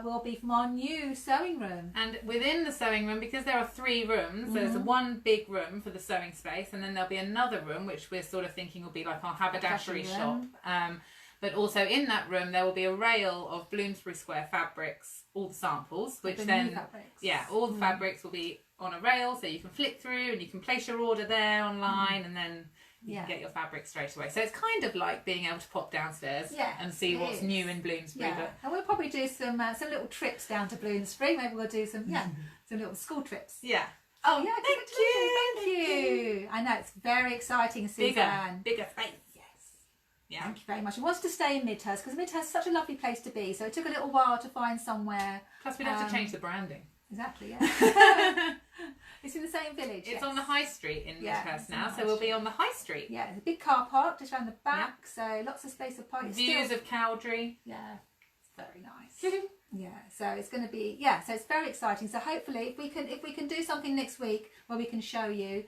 will be from our new sewing room. And within the sewing room, because there are 3 rooms, there's one big room for the sewing space, and then there'll be another room which we're sort of thinking will be like our haberdashery shop. But also in that room there will be a rail of Bloomsbury Square fabrics, all the samples, which then all the fabrics will be on a rail, so you can flick through and you can place your order there online, and then you can get your fabric straight away. So it's kind of like being able to pop downstairs and see what's new in Bloomsbury. But and we'll probably do some little trips down to Bloomsbury. Maybe we'll do some some little school trips. Yeah. Oh yeah, thank you. I know, it's very exciting, Suzanne. Bigger space. Yeah. Thank you very much. I wanted to stay in Midhurst because Midhurst is such a lovely place to be. So it took a little while to find somewhere. Plus we'd have to change the branding. Exactly, yeah. It's in the same village. It's on the high street in Midhurst now, so we'll be on the high street. Yeah, there's a big car park just around the back, so lots of space to park. Views of Cowdrey. Yeah, it's very nice. Yeah, so it's going to be so it's very exciting. So hopefully, if we can do something next week where we can show you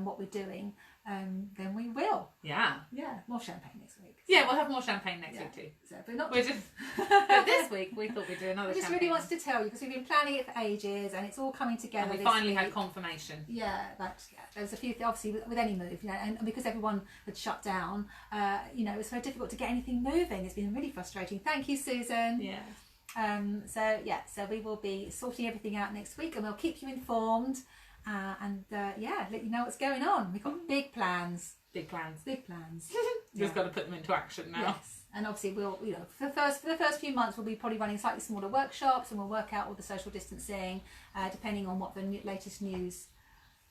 what we're doing, then we will. Yeah. Yeah, more champagne next week. Yeah, we'll have more champagne next week too. So, but not We're just, but this week we thought we'd do another. I just champagne. really wants to tell you because we've been planning it for ages and it's all coming together. And we this finally week. had confirmation. Yeah, there's a few obviously with any move, you know, and because everyone had shut down, you know, it was very difficult to get anything moving. It's been really frustrating. Thank you, Susan. Yeah. So we will be sorting everything out next week and we'll keep you informed and let you know what's going on. We've got big plans. Big plans. Big plans. We've got to put them into action now. Yes, and obviously we'll, you know, for the first few months we'll be probably running slightly smaller workshops and we'll work out all the social distancing, depending on what the latest news.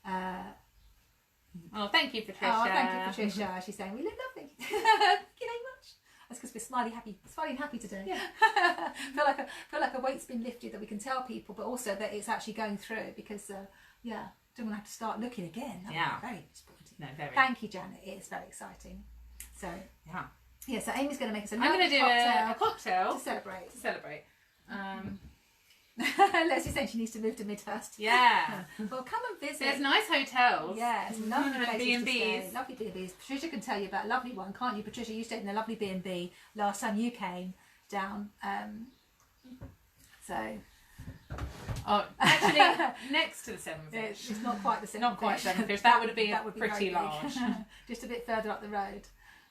Oh, thank you, Patricia. Oh, thank you, Patricia. She's saying we look lovely. Thank you very much. That's because we're smiling and happy today. Yeah. feel like a weight's been lifted that we can tell people, but also that it's actually going through because don't want to have to start looking again. That would be very disappointing. No, very. Thank you, Janet. It's very exciting. So yeah. So Amy's going to make us a cocktail to celebrate. Leslie saying she needs to move to Midhurst. Yeah. Well, come and visit. There's nice hotels. Yes, lovely places B&Bs. to stay. Lovely B&Bs. Patricia can tell you about a lovely one, can't you, Patricia? You stayed in a lovely B&B last time you came down. Oh, actually, next to the Seven Fish. She's not quite the Seven Not quite Seven Fish. That would be pretty large. Just a bit further up the road.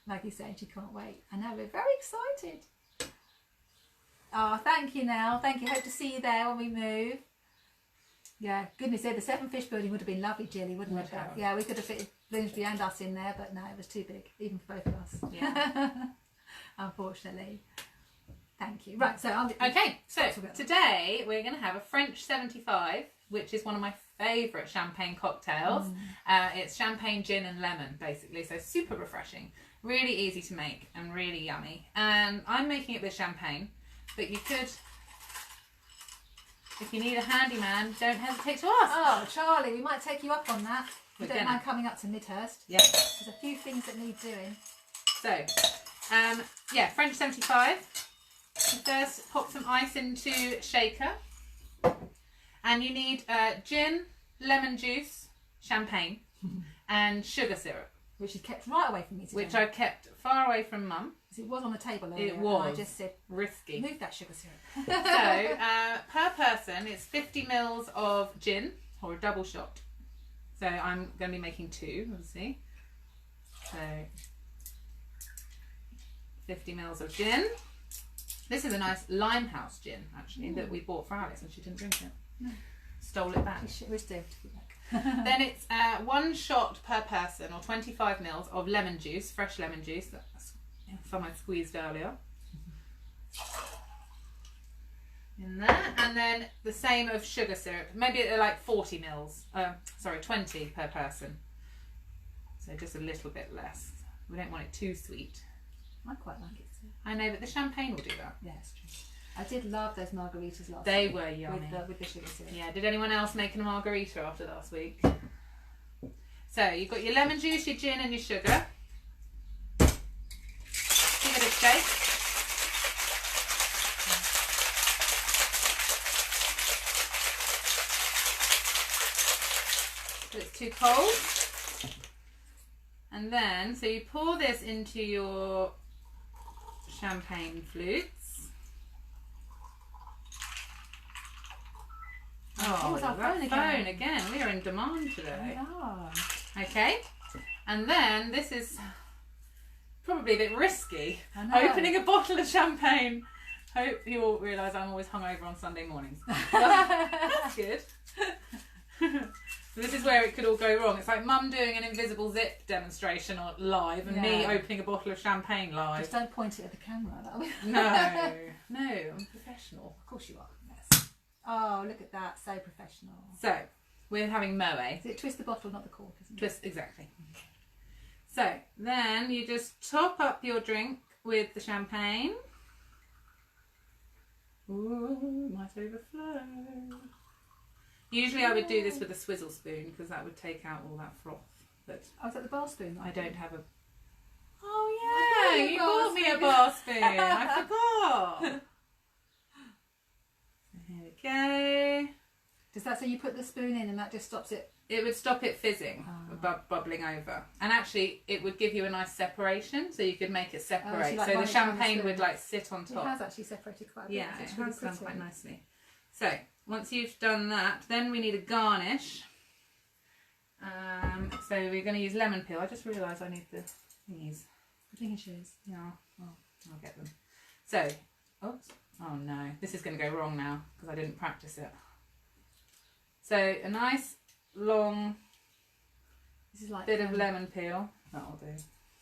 Maggie's saying she can't wait. I know, we're very excited. Oh, thank you, Nell. Thank you. Hope to see you there when we move. Yeah, goodness, the Seven Fish building would have been lovely, Jilly, wouldn't it? Yeah, we could have fitted Bloomsbury and us in there, but no, it was too big, even for both of us. Yeah. Unfortunately. Thank you. Right, so today we're going to have a French 75, which is one of my favourite champagne cocktails. It's champagne, gin and lemon, basically, so super refreshing. Really easy to make and really yummy. And I'm making it with champagne, but you could, if you need a handyman, don't hesitate to ask. Oh, Charlie, we might take you up on that. You don't mind coming up to Midhurst. Yeah. There's a few things that need doing. So, French 75. You first pop some ice into shaker. And you need gin, lemon juice, champagne, and sugar syrup. Which is kept right away from me today. Which I kept far away from Mum. Because it was on the table earlier. It was. And I just said, risky. Move that sugar syrup. So, per person, it's 50 mils of gin, or a double shot. So I'm going to be making 2, obviously. So, 50 mils of gin. This is a nice Limehouse gin, actually, that we bought for Alice and she didn't drink it. No. Stole it back. We're still to be back. Then it's 1 shot per person, or 25 mils of lemon juice, fresh lemon juice. That's some I squeezed earlier. In there, and then the same of sugar syrup. Maybe like 40 mils. 20 per person. So just a little bit less. We don't want it too sweet. I quite like it too. I know, but the champagne will do that. Yeah, it's true. I did love those margaritas last week. They were yummy. With the sugar syrup. Yeah, did anyone else make a margarita after last week? So, you've got your lemon juice, your gin and your sugar. Give it a shake. So it's too cold. And then, so you pour this into your champagne flutes. Oh, was our phone again. We are in demand today. Oh. Okay. And then this is probably a bit risky. Opening a bottle of champagne. Hope you all realise I'm always hungover on Sunday mornings. That's good. So this is where it could all go wrong. It's like Mum doing an invisible zip demonstration live and me opening a bottle of champagne live. Just don't point it at the camera. That'll be... No, I'm professional. Of course you are. Oh, look at that. So professional. So, we're having Moe. Is it twist the bottle, not the cork, isn't it? Twist, exactly. So, then you just top up your drink with the champagne. Ooh, might overflow. Usually I would do this with a swizzle spoon because that would take out all that froth. But is that the bar spoon? I don't have a... Oh yeah, you bought me a bar spoon. I forgot. Here we go. Does that say you put the spoon in and that just stops it It would stop it fizzing, bubbling over. And actually, it would give you a nice separation, so you could make it separate. like so the champagne would like sit on top. It has actually separated quite a bit. Yeah, It's it really has done pretty. quite nicely. So, once you've done that, then we need a garnish. So we're going to use lemon peel. I just realised I need the thingies. The finger shoes. Yeah, I'll get them. So, oops. Oh no, this is going to go wrong now because I didn't practice it. So a nice long This is like bit of lemon peel. That'll do.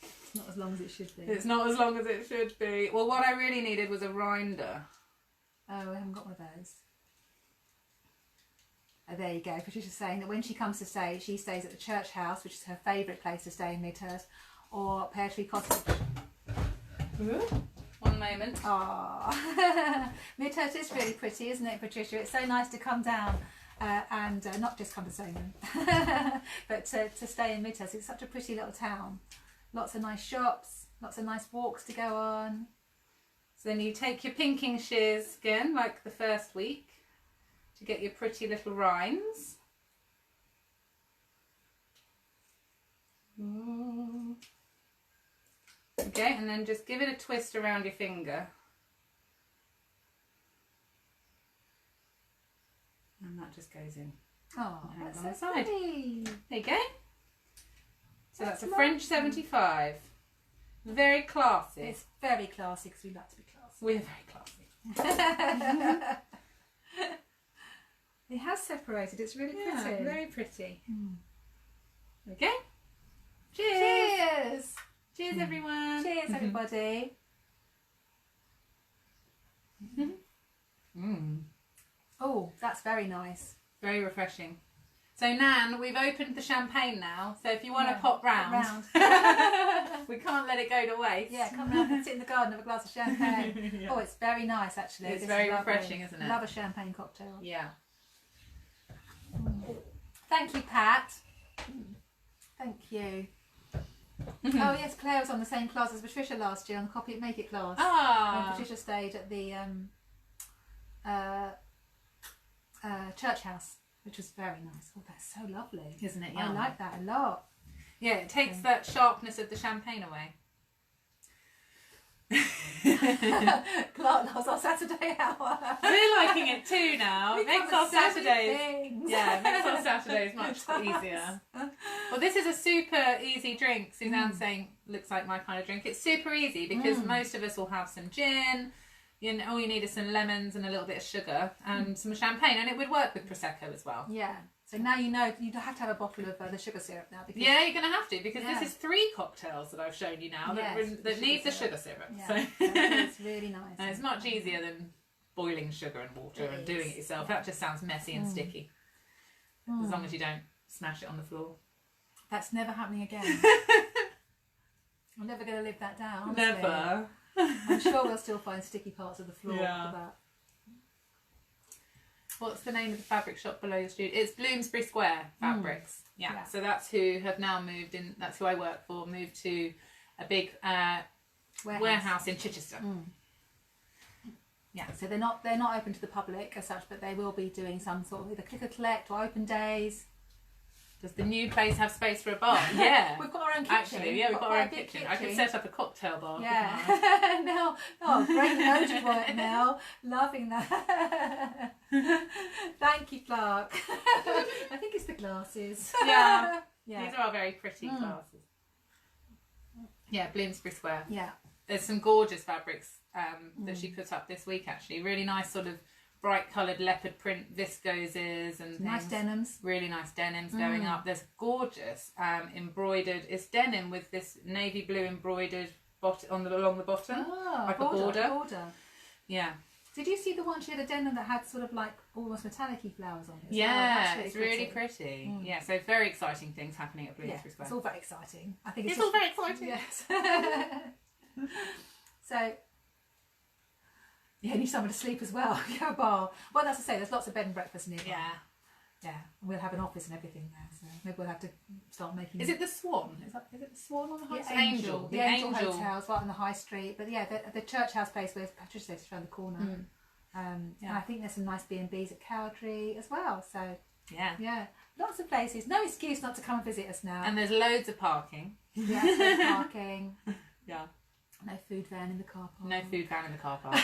It's not as long as it should be. It's not as long as it should be. Well, what I really needed was a rinder. Oh, I haven't got one of those. Oh, there you go. Patricia's saying that when she comes to stay, she stays at the church house, which is her favourite place to stay in Midhurst, or Pear Tree Cottage. One moment. Oh, Midhurst is really pretty, isn't it, Patricia? It's so nice to come down and not just come to Stoneman, but to stay in Midhurst. It's such a pretty little town. Lots of nice shops, lots of nice walks to go on. So then you take your pinking shears again, like the first week, to get your pretty little rinds. Okay, and then just give it a twist around your finger. And that just goes in. Oh, And that's on the so side. pretty. There you go. So that's a Lovely. French 75. Very classy. It's very classy because we like to be classy. We're very classy. It has separated. It's really pretty. Very pretty. Mm. Okay. Cheers. Cheers. Cheers, everyone. Cheers, everybody. Oh, that's very nice. Very refreshing. So, Nan, we've opened the champagne now. So, if you want to Yeah, pop round, pop we can't let it go to waste. Yeah, come round and sit in the garden, have a glass of champagne. Yeah. Oh, it's very nice, actually. It's This very is lovely. refreshing, isn't it? Love a champagne cocktail. Yeah. Thank you, Pat. Thank you. Oh yes, Claire was on the same class as Patricia last year on the Copy It Make It class. Ah. Patricia stayed at the church house, which was very nice. Oh, that's so lovely. Isn't it? I like that a lot. Yeah, it takes that sharpness of the champagne away. Clark loves our Saturday hour. We're liking it too now. We It makes come our with so many Saturdays. things. Yeah, it makes our Saturdays much easier. Well, this is a super easy drink. Suzanne's saying looks like my kind of drink. It's super easy because most of us will have some gin. You know, all you need is some lemons and a little bit of sugar and some champagne, and it would work with prosecco as well. Yeah. So now you know you have to have a bottle of the sugar syrup now. Because Yeah, you're going to have to because Yeah. this is 3 cocktails that I've shown you now that, Yes, that the need sugar the sugar syrup. Yeah, So. it's really nice. And it's much easier than boiling sugar and water It and is. doing it yourself. That just sounds messy and sticky. As long as you don't smash it on the floor. That's never happening again. I'm never going to live that down. Honestly. Never. I'm sure we'll still find sticky parts of the floor Yeah. for that. What's the name of the fabric shop below your studio? It's Bloomsbury Square Fabrics. Yeah. Yeah. So that's who have now moved in. That's who I work for. Moved to a big warehouse in Chichester. Yeah, so they're not open to the public as such, but they will be doing some sort of either click or collect or open days. Does the new place have space for a bar? Yeah. We've got our own kitchen. Actually, yeah, we've got our own quite a big kitchen. I could set up a cocktail bar. couldn't I? Yeah. Now, oh, great emoji work now. Loving that. Thank you, Clark. I think it's the glasses. Yeah. Yeah. These are our very pretty glasses. Yeah, Bloomsbury Square. Yeah. There's some gorgeous fabrics that she put up this week, actually. Really nice sort of bright coloured leopard print viscoses and Nice things. denims. Really nice denims going up. There's gorgeous embroidered. It's denim with this navy blue embroidered along the bottom. Oh, Like a border. Yeah. Did you see the one she had a denim that had sort of like almost metallic-y flowers on it? as well? Yeah, That's it's really pretty. Yeah, so very exciting things happening at Bloomsbury Square. It's all very exciting. I think It's just, all very exciting. Yes. So, yeah, you need someone to sleep as well. You have a bar. Well, that's to say, there's lots of bed and breakfast nearby. Yeah. Yeah, and we'll have an office and everything there, so maybe we'll have to start making. Is it the Swan? Is it the Swan on the high the street? Angel? The Angel Hotel's right on the high street, but yeah, the church house place where Patricia lives is around the corner. And I think there's some nice B&Bs at Cowdrey as well. So Yeah. yeah, Lots of places. No excuse not to come and visit us now. And there's loads of parking. Yeah, loads of parking. Yeah. No food van in the car park. No food van in the car park.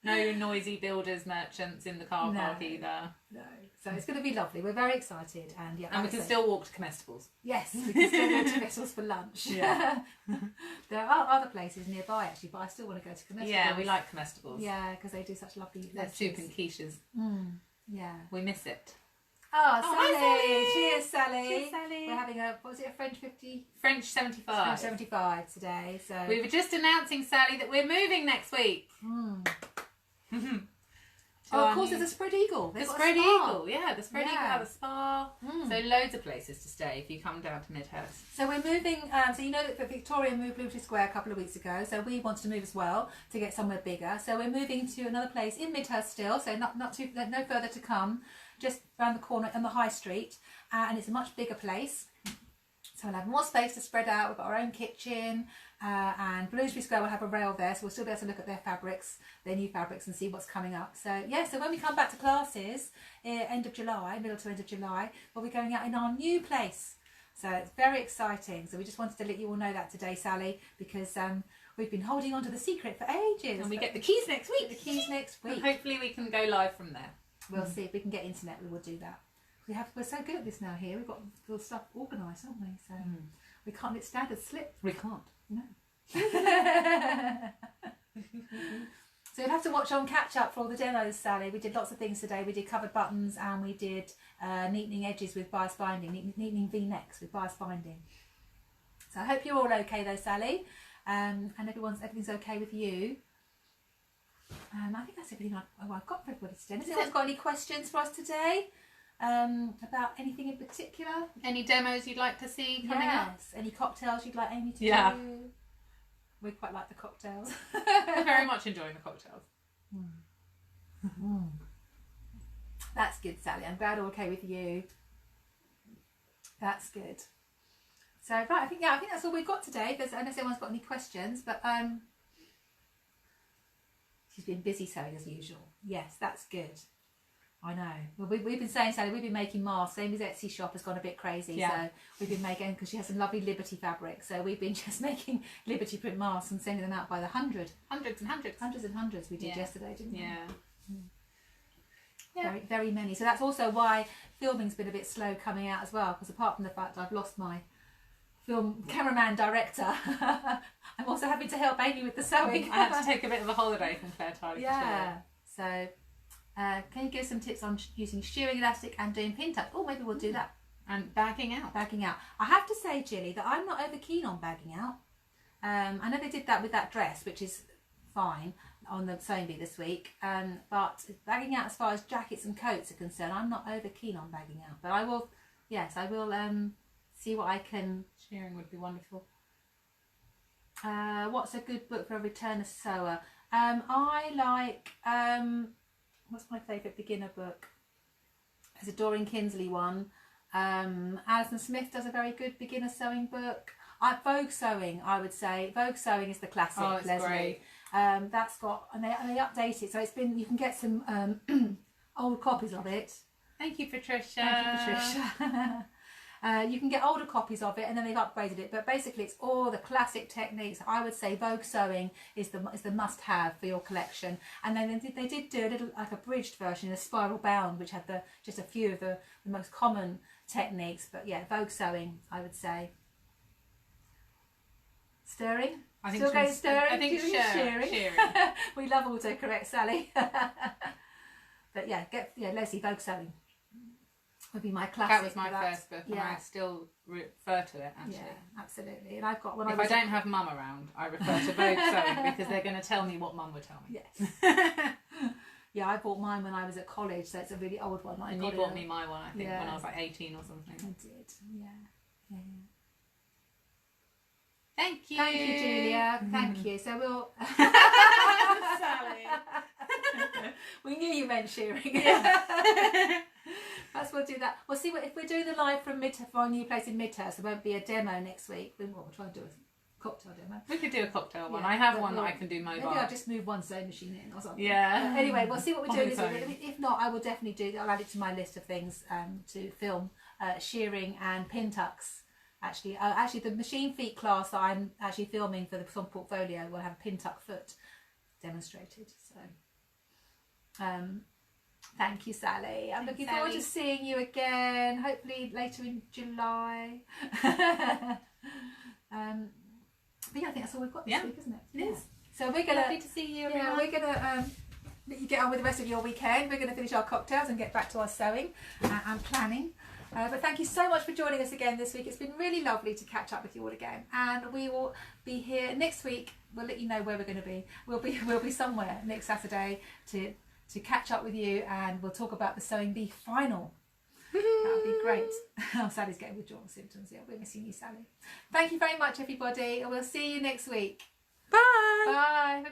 No noisy builders merchants in the car park either. No. So it's going to be lovely. We're very excited, and yeah. And we can still walk to Comestibles. Yes, we can still walk to Comestibles for lunch. Yeah. There are other places nearby actually, but I still want to go to Comestibles. Yeah, we like Comestibles. Yeah, because they do such lovely. Their soup and quiches. Yeah. We miss it. Oh, Sally. Hi, Sally. Cheers, Sally. Cheers, Sally. We're having a, what was it, a French 50? French 75. French 75 today. So we were just announcing, Sally, that we're moving next week. Of course, there's a spread eagle. The spread eagle, yeah, the spread eagle Yeah. have a spa. So loads of places to stay if you come down to Midhurst. So we're moving, so you know that Victoria moved Bloomsbury Square a couple of weeks ago, so we wanted to move as well to get somewhere bigger. So we're moving to another place in Midhurst still, so no further to come, just around the corner on the high street, and it's a much bigger place. So we'll have more space to spread out. We've got our own kitchen, and Bloomsbury Square will have a rail there, so we'll still be able to look at their fabrics, their new fabrics, and see what's coming up. So yeah, so when we come back to classes, end of July, middle to end of July, we'll be going out in our new place. So it's very exciting. So we just wanted to let you all know that today, Sally, because we've been holding on to the secret for ages. And we get the keys next week. The keys next week. And hopefully we can go live from there. We'll see if we can get internet. We will do that. We're so good at this now here. We've got the stuff organised, haven't we? So we can't let standards slip. We can't. No. So you'll have to watch on catch up for all the demos, Sally. We did lots of things today. We did covered buttons and we did neatening edges with bias binding, neatening V-necks with bias binding. So I hope you're all okay though, Sally, and everything's okay with you. I think that's everything I've got for everybody today. Has anyone got any questions for us today? About anything in particular? Any demos you'd like to see coming up? Yes. Any cocktails you'd like Amy to do? We quite like the cocktails. We're very much enjoying the cocktails. That's good, Sally. I'm glad all okay with you. That's good. So right, I think that's all we've got today. Unless anyone's got any questions, but she's been busy sewing as usual. Yes, that's good. I know. Well, we've been saying, Sally, we've been making masks. Amy's Etsy shop has gone a bit crazy. Yeah. So we've been making, because she has some lovely Liberty fabric. So we've been just making Liberty print masks and sending them out by the hundred. Hundreds and hundreds. Hundreds and hundreds we did yesterday, didn't we? Yeah. Very, very many. So that's also why filming's been a bit slow coming out as well, because apart from the fact I've lost my film cameraman director, I'm also having to help Amy with the sewing. I had to take a bit of a holiday from Claire Tyler. Yeah. So can you give some tips on using shearing elastic and doing pin tuck? Oh, maybe we'll do that. And bagging out. Bagging out. I have to say, Jilly, that I'm not over keen on bagging out. I know they did that with that dress, which is fine, on the sewing bee this week. But bagging out as far as jackets and coats are concerned, I'm not over keen on bagging out. But I will, yes, I will see what I can. Shearing would be wonderful. What's a good book for a returner sewer? I like, what's my favourite beginner book? There's a Doreen Kinsley one. Alison Smith does a very good beginner sewing book. Vogue Sewing, I would say. Vogue Sewing is the classic. Oh, it's Leslie. great. That's got, and they update it, so it's been, you can get some old copies of it. Thank you, Patricia. Thank you, Patricia. You can get older copies of it, and then they've upgraded it. But basically, it's all the classic techniques. I would say Vogue Sewing is the must-have for your collection. And then they did do a little, like a bridged version, a spiral bound, which had just a few of the most common techniques. But yeah, Vogue Sewing, I would say. Stirring. I think Still going stirring. I think shearing. We love autocorrect, Sally. But yeah, Leslie, Vogue Sewing would be my classic. That was my first book, and I still refer to it, actually. Yeah, absolutely. And I've got one. If I don't have Mum around, I refer to Vogue Sewing because they're going to tell me what Mum would tell me. Yes. Yeah, I bought mine when I was at college, so it's a really old one. And you bought me my one, I think, when I was like 18 or something. I did, yeah. Thank you. Thank you, Julia. Thank you. So we'll... Sally. We knew you meant shearing. Yeah. Perhaps we'll do that. We'll see if we're doing the live from our new place in Midhurst. There won't be a demo next week. We'll try and do cocktail demo. We could do a cocktail one. Yeah, I have but one that I can do mobile. Maybe I'll just move one sewing machine in or something. Yeah. Anyway, we'll see what we're On doing its this week. own. If not, I will definitely do. I'll add it to my list of things to film shearing and pin tucks. Actually, the machine feet class that I'm actually filming for the Song portfolio will have a pin tuck foot demonstrated. So, thank you, Sally. I'm looking forward to seeing you again. Hopefully later in July. But yeah, I think that's all we've got this week, isn't it? It is. So we're gonna Lovely to see you. Yeah, we're gonna let you get on with the rest of your weekend. We're gonna finish our cocktails and get back to our sewing and planning. But thank you so much for joining us again this week. It's been really lovely to catch up with you all again, and we will be here next week. We'll let you know where we're going to be. We'll be somewhere next Saturday to catch up with you, and we'll talk about the Sewing Bee final. That would be great. Oh, Sally's getting withdrawal symptoms. Yeah, we're missing you, Sally. Thank you very much, everybody, and we'll see you next week. Bye. Bye.